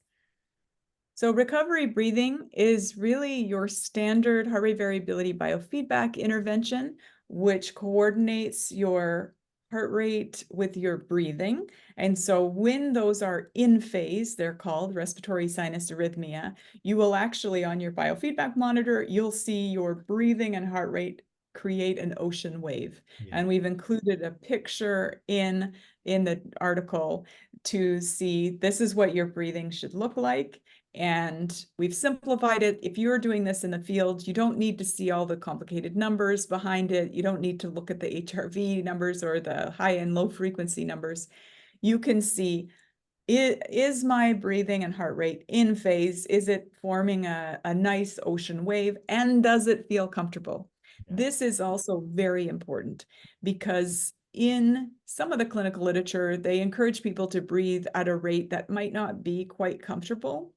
So recovery breathing is really your standard heart rate variability biofeedback intervention, which coordinates your heart rate with your breathing. And so when those are in phase, they're called respiratory sinus arrhythmia, you will actually, on your biofeedback monitor, you'll see your breathing and heart rate create an ocean wave. Yeah. And we've included a picture in the article to see this is what your breathing should look like. And we've simplified it. If you're doing this in the field, you don't need to see all the complicated numbers behind it. You don't need to look at the HRV numbers or the high and low frequency numbers. You can see, is my breathing and heart rate in phase? Is it forming a nice ocean wave? And does it feel comfortable? Yeah. This is also very important because in some of the clinical literature, they encourage people to breathe at a rate that might not be quite comfortable,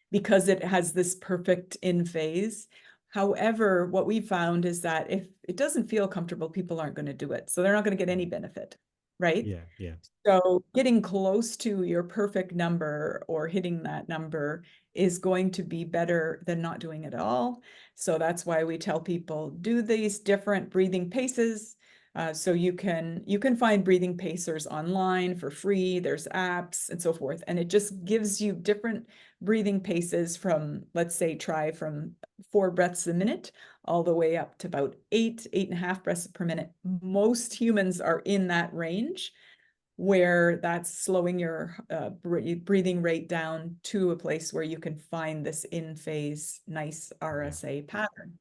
because it has this perfect in phase. However, what we found is that if it doesn't feel comfortable, people aren't going to do it. So they're not going to get any benefit, right? Yeah, yeah. So getting close to your perfect number or hitting that number is going to be better than not doing it at all. So that's why we tell people do these different breathing paces. So you can find breathing pacers online for free. There's apps and so forth. And it just gives you different breathing paces from, let's say, try from 4 breaths a minute all the way up to about 8.5 breaths per minute. Most humans are in that range, where that's slowing your breathing rate down to a place where you can find this in phase, nice RSA pattern.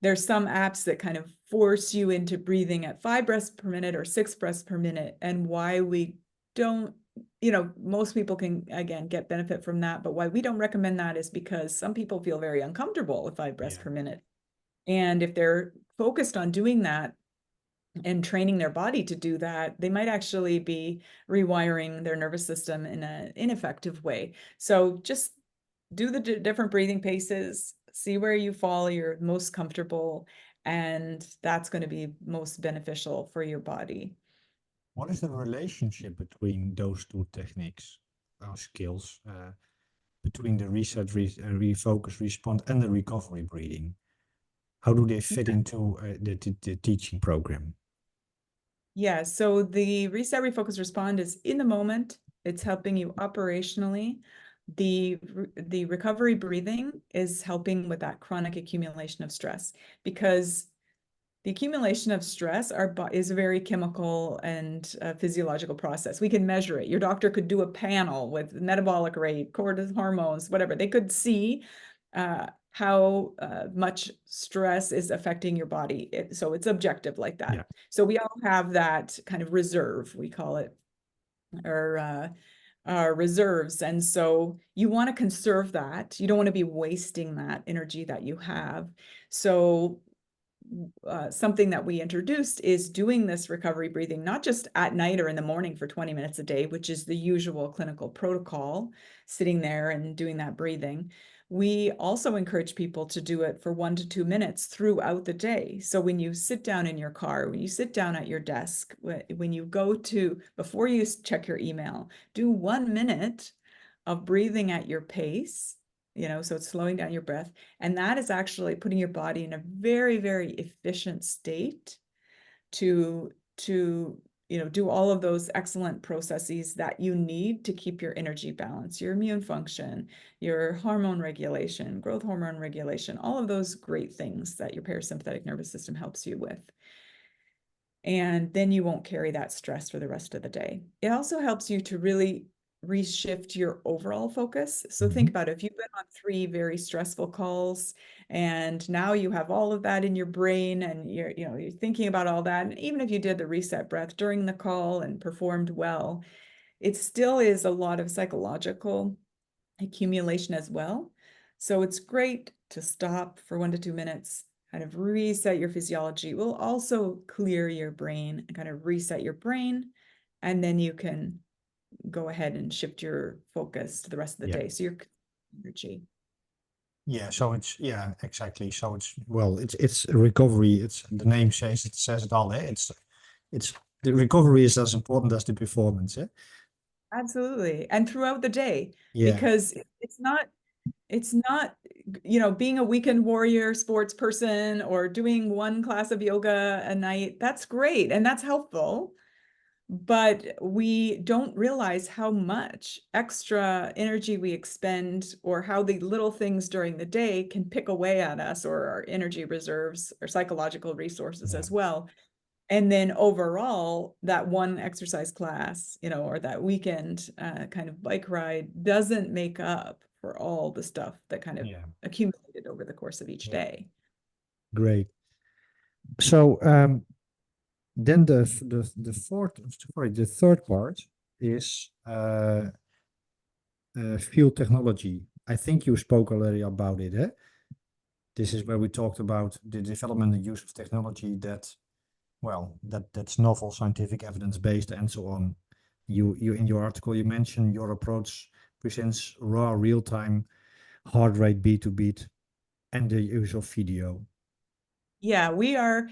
There's some apps that kind of force you into breathing at 5 breaths per minute or 6 breaths per minute. And why we don't, most people can, again, get benefit from that. But why we don't recommend that is because some people feel very uncomfortable with 5 breaths per minute. And if they're focused on doing that and training their body to do that, they might actually be rewiring their nervous system in an ineffective way. So just do the different breathing paces, see where you fall, you're most comfortable, and that's going to be most beneficial for your body. What is the relationship between those two techniques, skills, between the reset, refocus, respond, and the recovery breathing? How do they fit into the teaching program? Yeah, so the reset, refocus, respond is in the moment. It's helping you operationally. The recovery breathing is helping with that chronic accumulation of stress, because the accumulation of stress is a very chemical and physiological process. We can measure it. Your doctor could do a panel with metabolic rate, cortisol hormones, whatever. They could see how much stress is affecting your body. So it's objective like that. Yeah. So we all have that kind of reserve, we call it, or our reserves. And so you want to conserve that. You don't want to be wasting that energy that you have. So something that we introduced is doing this recovery breathing, not just at night or in the morning for 20 minutes a day, which is the usual clinical protocol, sitting there and doing that breathing. We also encourage people to do it for 1 to 2 minutes throughout the day. So when you sit down in your car, when you sit down at your desk, when you go to, before you check your email, do 1 minute of breathing at your pace, so it's slowing down your breath. And that is actually putting your body in a very, very efficient state to do all of those excellent processes that you need to keep your energy balance, your immune function, your hormone regulation, growth hormone regulation, all of those great things that your parasympathetic nervous system helps you with. And then you won't carry that stress for the rest of the day. It also helps you to really reshift your overall focus. So think about it. If you've been on 3 very stressful calls and now you have all of that in your brain and you're thinking about all that, and even if you did the reset breath during the call and performed well, it still is a lot of psychological accumulation as well. So it's great to stop for 1 to 2 minutes, kind of reset your physiology. It will also clear your brain and kind of reset your brain, and then you can go ahead and shift your focus to the rest of the day. So your energy. Yeah, so it's exactly. So it's recovery. It's the name says it all. It's the recovery is as important as the performance. Absolutely. And throughout the day, Yeah. because it's not, being a weekend warrior sports person or doing one class of yoga a night. That's great. And that's helpful. But we don't realize how much extra energy we expend or how the little things during the day can pick away at us or our energy reserves or psychological resources as well. And then overall, that one exercise class, or that weekend kind of bike ride doesn't make up for all the stuff that kind of accumulated over the course of each day. Great. So then the third part is field technology. I think you spoke already about it. This is where we talked about the development and use of technology that's novel, scientific, evidence-based, and so on. You in your article, you mentioned your approach presents raw real-time heart rate beat to beat and the use of video. Yeah, we're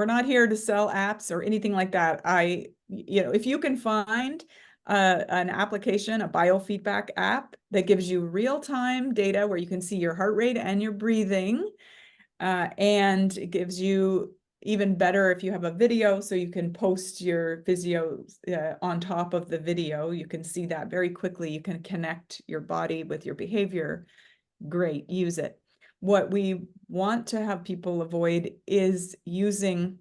not here to sell apps or anything like that. If you can find an application, a biofeedback app that gives you real-time data where you can see your heart rate and your breathing, and it gives you even better if you have a video, so you can post your physio on top of the video. You can see that very quickly. You can connect your body with your behavior. Great, use it. What we want to have people avoid is using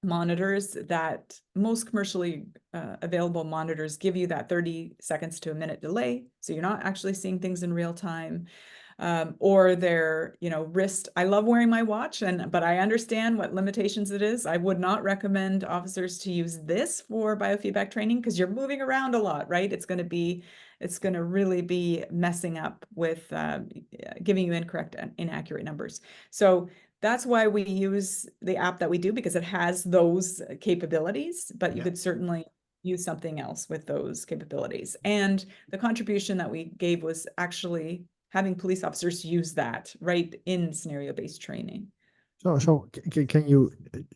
monitors that most commercially available monitors give you that 30 seconds to a minute delay. So you're not actually seeing things in real time. Or their, wrist. I love wearing my watch, but I understand what limitations it is. I would not recommend officers to use this for biofeedback training because you're moving around a lot, right? It's going to really be messing up with giving you incorrect and inaccurate numbers. So that's why we use the app that we do, because it has those capabilities, but you could certainly use something else with those capabilities. And the contribution that we gave was actually having police officers use that right in scenario-based training. So can you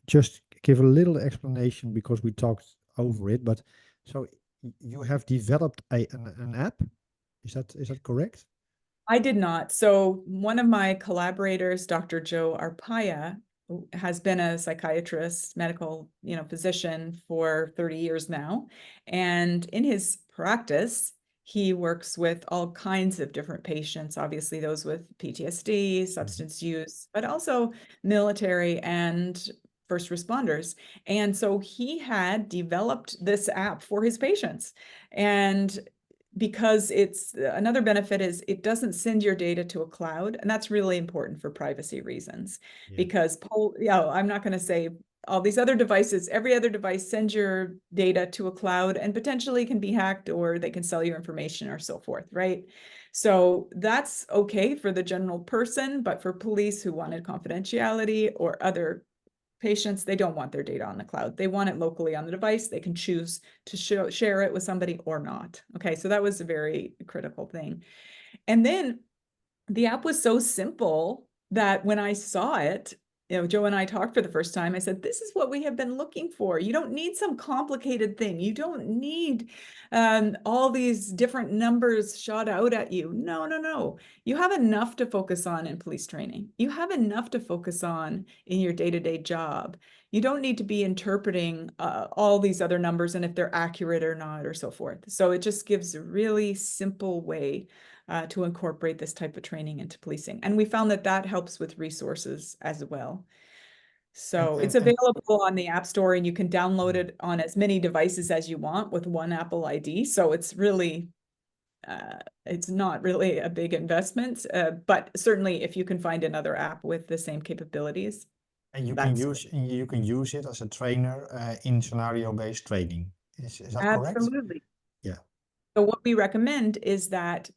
just give a little explanation, because we talked over it, but so you have developed an app? Is that correct? I did not. So one of my collaborators, Dr. Joe Arpaia, has been a psychiatrist, medical, physician for 30 years now. And in his practice, he works with all kinds of different patients, obviously those with PTSD, substance use, but also military and first responders. And so he had developed this app for his patients. And because it's another benefit is it doesn't send your data to a cloud. And that's really important for privacy reasons, because I'm not going to say all these other devices, every other device sends your data to a cloud and potentially can be hacked, or they can sell your information or so forth, right? So that's okay for the general person, but for police who wanted confidentiality or other patients, they don't want their data on the cloud. They want it locally on the device. They can choose to share it with somebody or not. Okay, so that was a very critical thing. And then the app was so simple that when I saw it, Joe and I talked for the first time, I said, this is what we have been looking for. You don't need some complicated thing. You don't need all these different numbers shot out at you. No. You have enough to focus on in police training. You have enough to focus on in your day-to-day job. You don't need to be interpreting all these other numbers and if they're accurate or not or so forth. So it just gives a really simple way to incorporate this type of training into policing. And we found that helps with resources as well. So it's available on the App Store, and you can download it on as many devices as you want with one Apple ID. So it's really, it's not really a big investment, but certainly if you can find another app with the same capabilities. And you can use it as a trainer in scenario-based training. Is that correct? Absolutely. Yeah. So what we recommend is that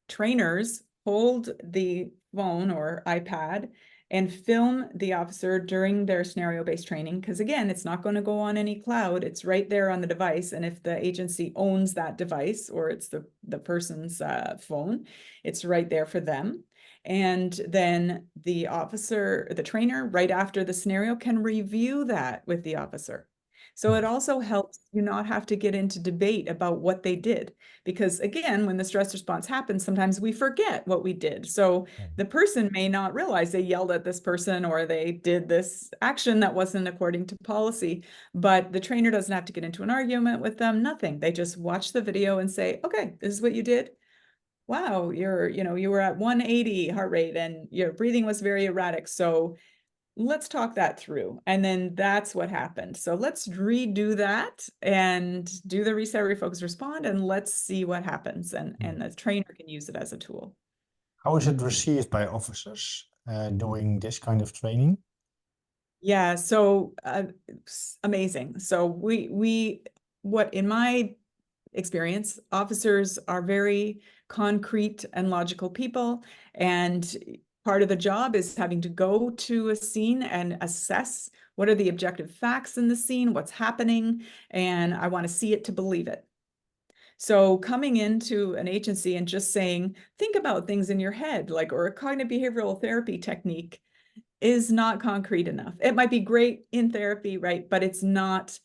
trainers hold the phone or iPad and film the officer during their scenario-based training, because again, it's not going to go on any cloud. It's right there on the device. And if the agency owns that device, or it's the person's phone, it's right there for them. And then the officer, the trainer, right after the scenario can review that with the officer. So it also helps you not have to get into debate about what they did. Because again, when the stress response happens, sometimes we forget what we did. So the person may not realize they yelled at this person or they did this action that wasn't according to policy, but the trainer doesn't have to get into an argument with them, nothing. They just watch the video and say, okay, this is what you did. Wow, you were at 180 heart rate and your breathing was very erratic. So let's talk that through. And then that's what happened. So let's redo that and do the reset, refocus, respond, and let's see what happens. And the trainer can use it as a tool. How is it received by officers doing this kind of training? Yeah, so amazing. So what in my experience, officers are very concrete and logical people, and part of the job is having to go to a scene and assess what are the objective facts in the scene, what's happening, and I want to see it to believe it. So coming into an agency and just saying, think about things in your head, like, or a cognitive behavioral therapy technique is not concrete enough. It might be great in therapy, right? But it's not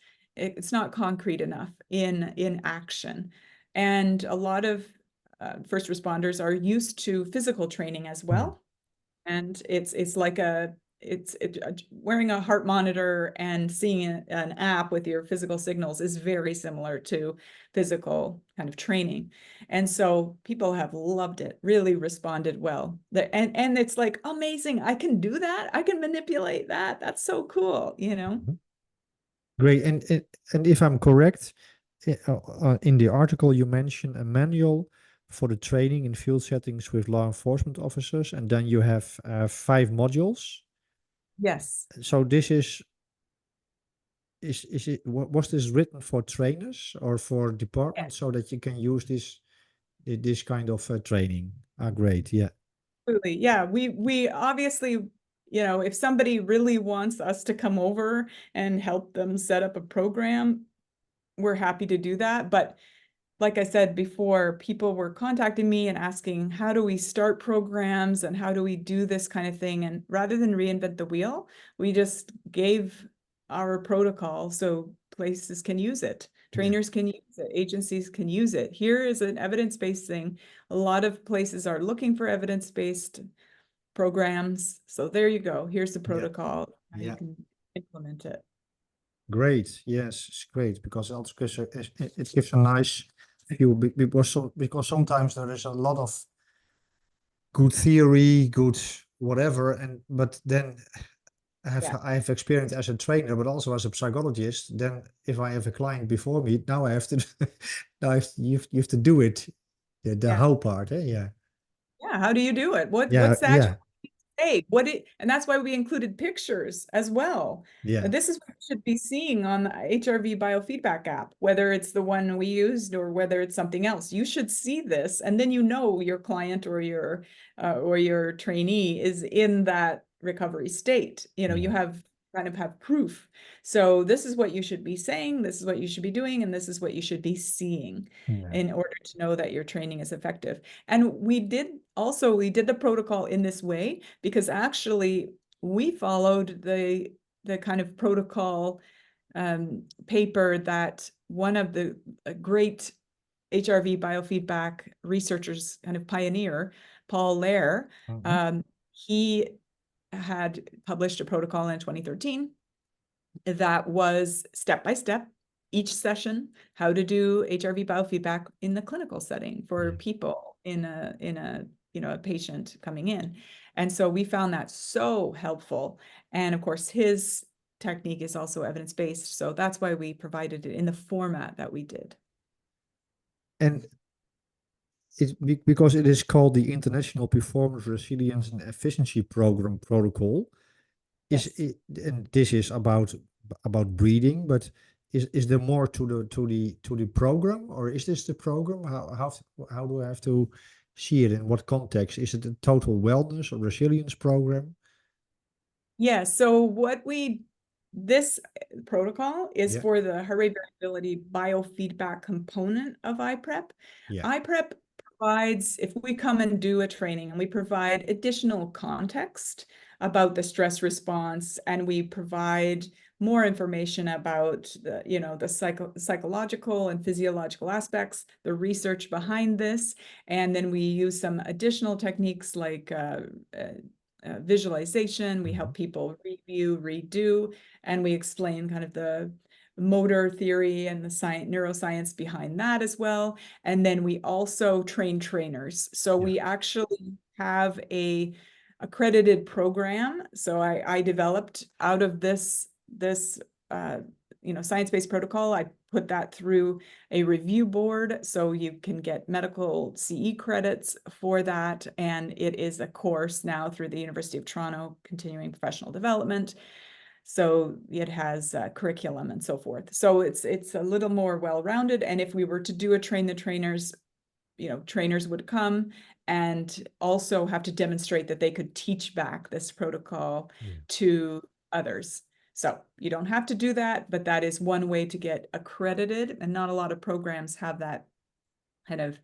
concrete enough in action. And a lot of first responders are used to physical training as well. And it's like wearing a heart monitor and seeing an app with your physical signals is very similar to physical kind of training. And so people have loved it, really responded well. And it's like, amazing, I can do that. I can manipulate that. That's so cool, you know? Great. And if I'm correct, in the article you mentioned a manual for the training in field settings with law enforcement officers, and then you have 5 modules. Yes. So this was this written for trainers or for departments so that you can use this kind of training? Great. Yeah. Absolutely. Yeah. We obviously, if somebody really wants us to come over and help them set up a program, we're happy to do that. But like I said before, people were contacting me and asking, how do we start programs and how do we do this kind of thing? And rather than reinvent the wheel, we just gave our protocol so places can use it. Trainers can use it. Agencies can use it. Here is an evidence-based thing. A lot of places are looking for evidence-based programs. So there you go. Here's the protocol. You can implement it. Great. Yes, it's great because it gives a nice view because sometimes there is a lot of good theory, good whatever, but then I have experience as a trainer, but also as a psychologist. Then if I have a client before me, now I have to you have to do it, the whole part. Yeah. Yeah. How do you do it? What's that? Yeah. Hey, and that's why we included pictures as well. Yeah. This is what you should be seeing on the HRV Biofeedback app, whether it's the one we used or whether it's something else. You should see this, and then your client or your trainee is in that recovery state. You kind of have proof. So this is what you should be saying, this is what you should be doing, and this is what you should be seeing in order to know that your training is effective. And we did the protocol in this way because actually we followed the kind of protocol paper that one of the great HRV biofeedback researchers, kind of pioneer, Paul Lehrer, he had published a protocol in 2013 that was step-by-step, each session, how to do HRV biofeedback in the clinical setting for people in a patient coming in. And so we found that so helpful. And of course, his technique is also evidence-based. So that's why we provided it in the format that we did. And because it is called the International Performance, Resilience and Efficiency Program protocol. And this is about breathing, but is there more to the program, or is this the program? How do I have to see it? In what context? Is it a total wellness or resilience program? Yeah. So this protocol is for the heart rate variability biofeedback component of iPREP. iPREP provides, if we come and do a training and we provide additional context about the stress response, and we provide more information about the, the psychological and physiological aspects, the research behind this, and then we use some additional techniques like visualization. We help people review, redo, and we explain kind of the motor theory and the neuroscience behind that as well. And then we also train trainers. So we actually have a accredited program. So I developed out of this science-based protocol. I put that through a review board, so you can get medical CE credits for that. And it is a course now through the University of Toronto, continuing professional development. So it has curriculum and so forth. So it's a little more well-rounded. And if we were to do a train the trainers, trainers would come and also have to demonstrate that they could teach back this protocol to others. So you don't have to do that, but that is one way to get accredited. And not a lot of programs have that kind of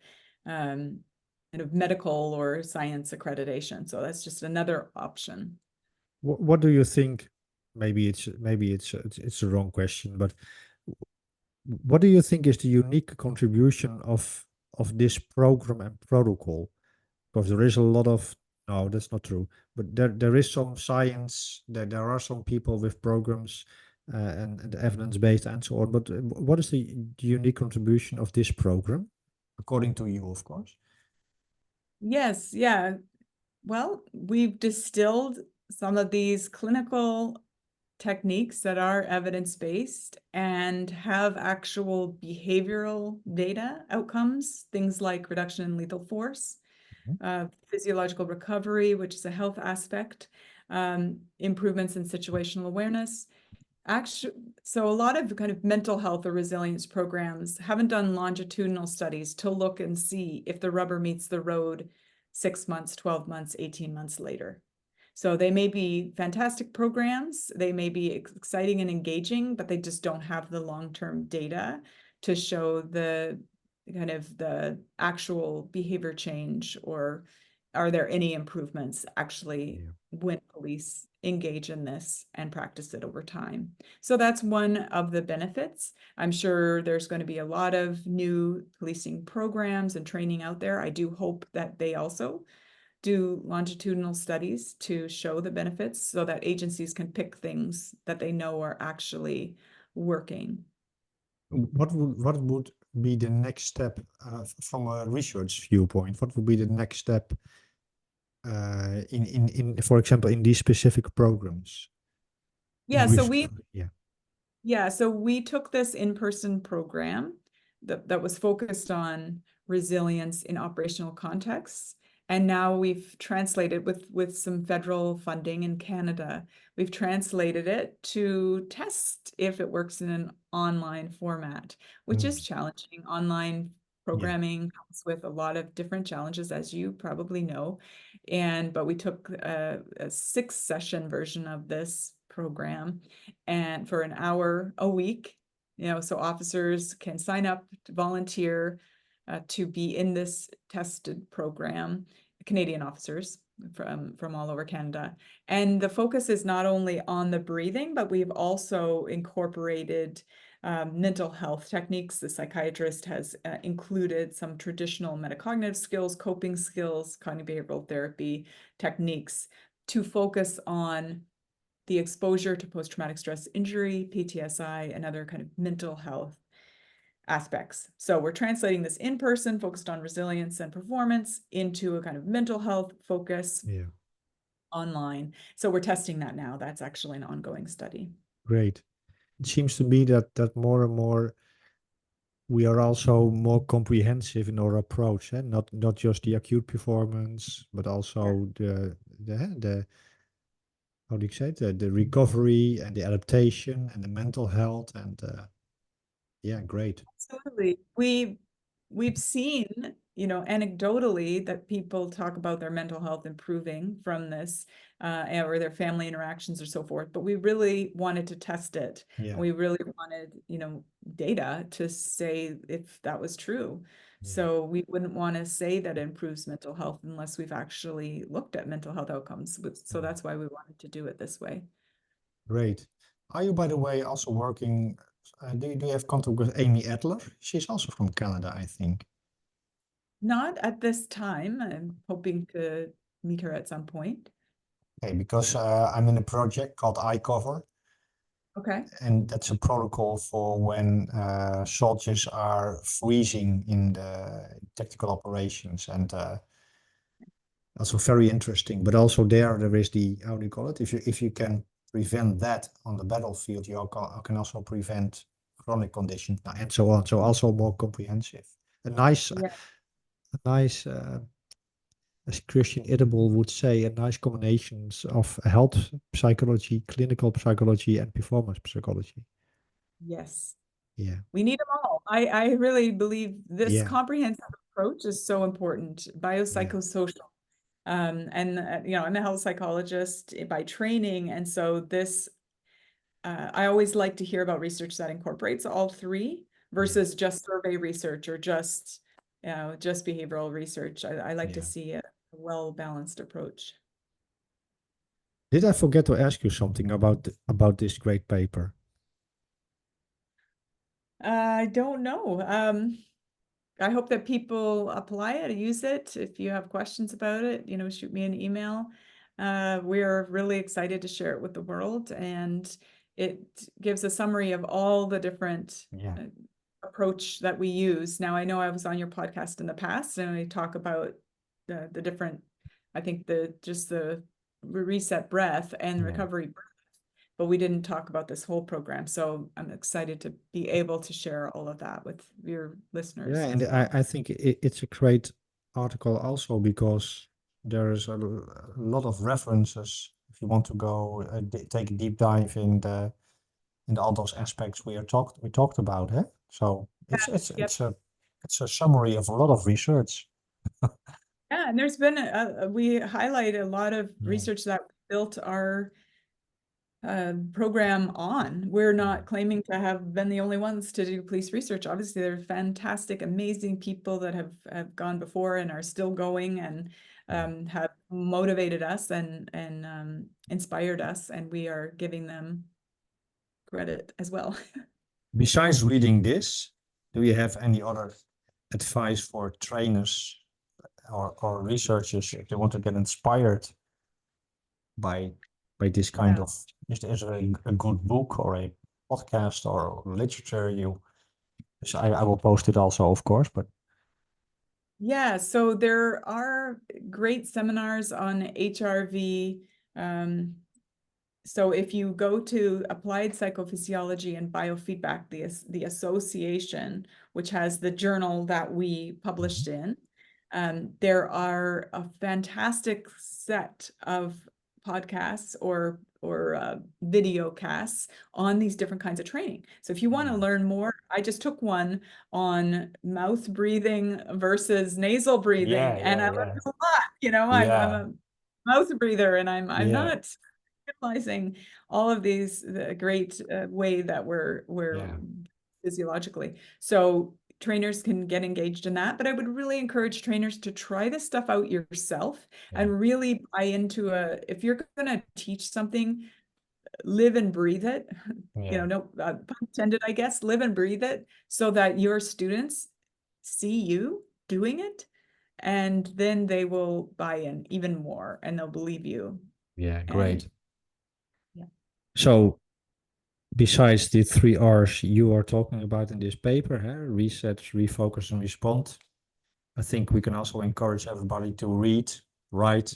medical or science accreditation. So that's just another option. What do you think? Maybe it's a wrong question, but what do you think is the unique contribution of this program and protocol? Because there is a lot of, no, that's not true, but there is some science, there are some people with programs and evidence-based and so on, but what is the unique contribution of this program, according to you, of course? Yes, yeah. Well, we've distilled some of these clinical techniques that are evidence-based and have actual behavioral data outcomes, things like reduction in lethal force, physiological recovery, which is a health aspect, improvements in situational awareness. Actually, so a lot of kind of mental health or resilience programs haven't done longitudinal studies to look and see if the rubber meets the road 6 months, 12 months, 18 months later. So they may be fantastic programs, they may be exciting and engaging, but they just don't have the long-term data to show the kind of the actual behavior change, or are there any improvements actually when police engage in this and practice it over time. So that's one of the benefits. I'm sure there's going to be a lot of new policing programs and training out there. I do hope that they also do longitudinal studies to show the benefits so that agencies can pick things that they know are actually working. What would be the next step from a research viewpoint? What would be the next step in for example, in these specific programs? Yeah, so we took this in-person program that was focused on resilience in operational contexts. And now we've translated with some federal funding in Canada. We've translated it to test if it works in an online format, which is challenging. Online programming comes with a lot of different challenges, as you probably know. But we took a 6-session version of this program, and for an hour a week, so officers can sign up to volunteer to be in this tested program, Canadian officers from all over Canada. And the focus is not only on the breathing, but we've also incorporated mental health techniques. The psychiatrist has included some traditional metacognitive skills, coping skills, cognitive behavioral therapy techniques to focus on the exposure to post-traumatic stress injury, PTSI, and other kind of mental health aspects. So we're translating this in person, focused on resilience and performance, into a kind of mental health focus online. So we're testing that now. That's actually an ongoing study. Great. It seems to me that more and more we are also more comprehensive in our approach, not just the acute performance, but also the how do you say it? The recovery and the adaptation and the mental health and great. Absolutely. We've seen anecdotally that people talk about their mental health improving from this, or their family interactions or so forth, but we really wanted to test it. Yeah. And we really wanted, data to say if that was true. Yeah. So we wouldn't want to say that it improves mental health unless we've actually looked at mental health outcomes. So that's why we wanted to do it this way. Great. Are you, by the way, also working, do you have contact with Amy Adler? She's also from Canada, I think. Not at this time. I'm hoping to meet her at some point. Okay, because I'm in a project called iCover, Okay. and that's a protocol for when soldiers are freezing in the tactical operations, and also very interesting. But also there is the, how do you call it? If you can prevent that on the battlefield, you can also prevent chronic conditions and so on. So also more comprehensive. A nice, as Christian Idable would say, a nice combinations of health psychology, clinical psychology, and performance psychology. Yes. Yeah. We need them all. I really believe this Yeah. comprehensive approach is so important. Biopsychosocial. And I'm a health psychologist by training. And so this, I always like to hear about research that incorporates all three versus just survey research or just behavioral research. I like to see a well-balanced approach. Did I forget to ask you something about this great paper? I don't know. I hope that people apply it, use it. If you have questions about it, shoot me an email. We're really excited to share it with the world, and it gives a summary of all the different approach that we use. Now, I know I was on your podcast in the past, and we talk about the different, I think just the reset breath and recovery breath, but we didn't talk about this whole program. So I'm excited to be able to share all of that with your listeners. Yeah, and I think it's a great article also because there's a lot of references if you want to go take a deep dive in all those aspects we talked about, huh? So it's a summary of a lot of research. Yeah, and there's been we highlight a lot of research that built our program on. We're not claiming to have been the only ones to do police research. Obviously, there are fantastic, amazing people that have gone before and are still going and have motivated us and inspired us, and we are giving them credit as well. Besides reading this, do you have any other advice for trainers or researchers if they want to get inspired by this kind of, is there a good book or a podcast or literature so I will post it also, of course, but yeah, so there are great seminars on HRV. So if you go to Applied Psychophysiology and Biofeedback, the association, which has the journal that we published in, there are a fantastic set of podcasts or video casts on these different kinds of training. So if you want to learn more, I just took one on mouth breathing versus nasal breathing, and I learned a lot. I'm a mouth breather, and I'm not realizing all of these the great way that we're physiologically. So trainers can get engaged in that, but I would really encourage trainers to try this stuff out yourself and really buy into if you're going to teach something, live and breathe it. No pun intended, I guess. Live and breathe it so that your students see you doing it, and then they will buy in even more and they'll believe you. Yeah, great. So besides the 3 R's you are talking about in this paper, reset, refocus, and respond, I think we can also encourage everybody to read, write.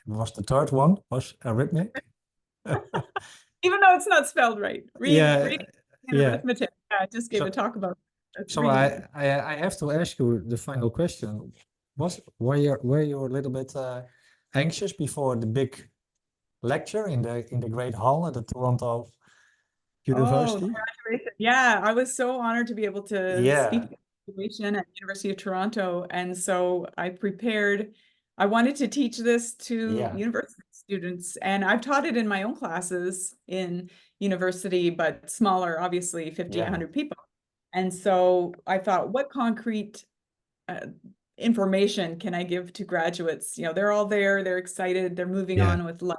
Was the third one? Was arithmetic? Even though it's not spelled right. Read arithmetic. I just gave a talk about it. So I have to ask you the final question. Were you a little bit anxious before the big lecture in the great hall at the Toronto University? Graduation. Yeah, I was so honored to be able to speak modulation at University of Toronto. And so I wanted to teach this to Yeah. university students, and I've taught it in my own classes in university, but smaller, obviously 50, Yeah. 100 people. And so I thought, what concrete information can I give to graduates? You know, they're all there, they're excited, they're moving Yeah. on with life,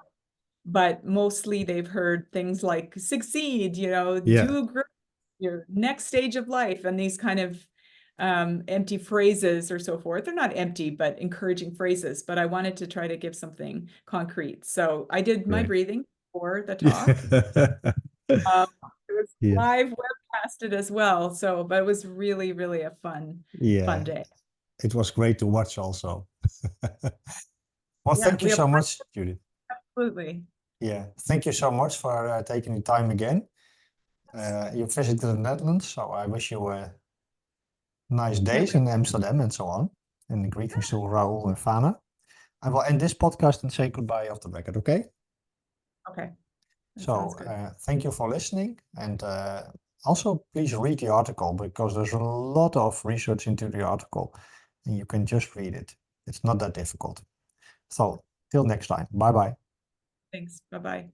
but mostly they've heard things like succeed, you know, Yeah. do great, your next stage of life, and these kind of empty phrases or so forth. They're not empty, but encouraging phrases. But I wanted to try to give something concrete. So I did my Right. breathing for the talk. It was Yeah. live webcasted as well. So, but it was really, really a fun Yeah. day. It was great to watch also. Well, Yeah, thank you we so have- much, Judith. Absolutely. Yeah, thank you so much for taking the time again. You visited the Netherlands, so I wish you nice days in Amsterdam and so on. And greetings to Raoul and Fana. I will end this podcast and say goodbye off the record, okay? Okay. That So sounds good. thank you for listening, and also please read the article, because there's a lot of research into the article and you can just read it. It's not that difficult. So till next time, bye bye. Thanks. Bye-bye.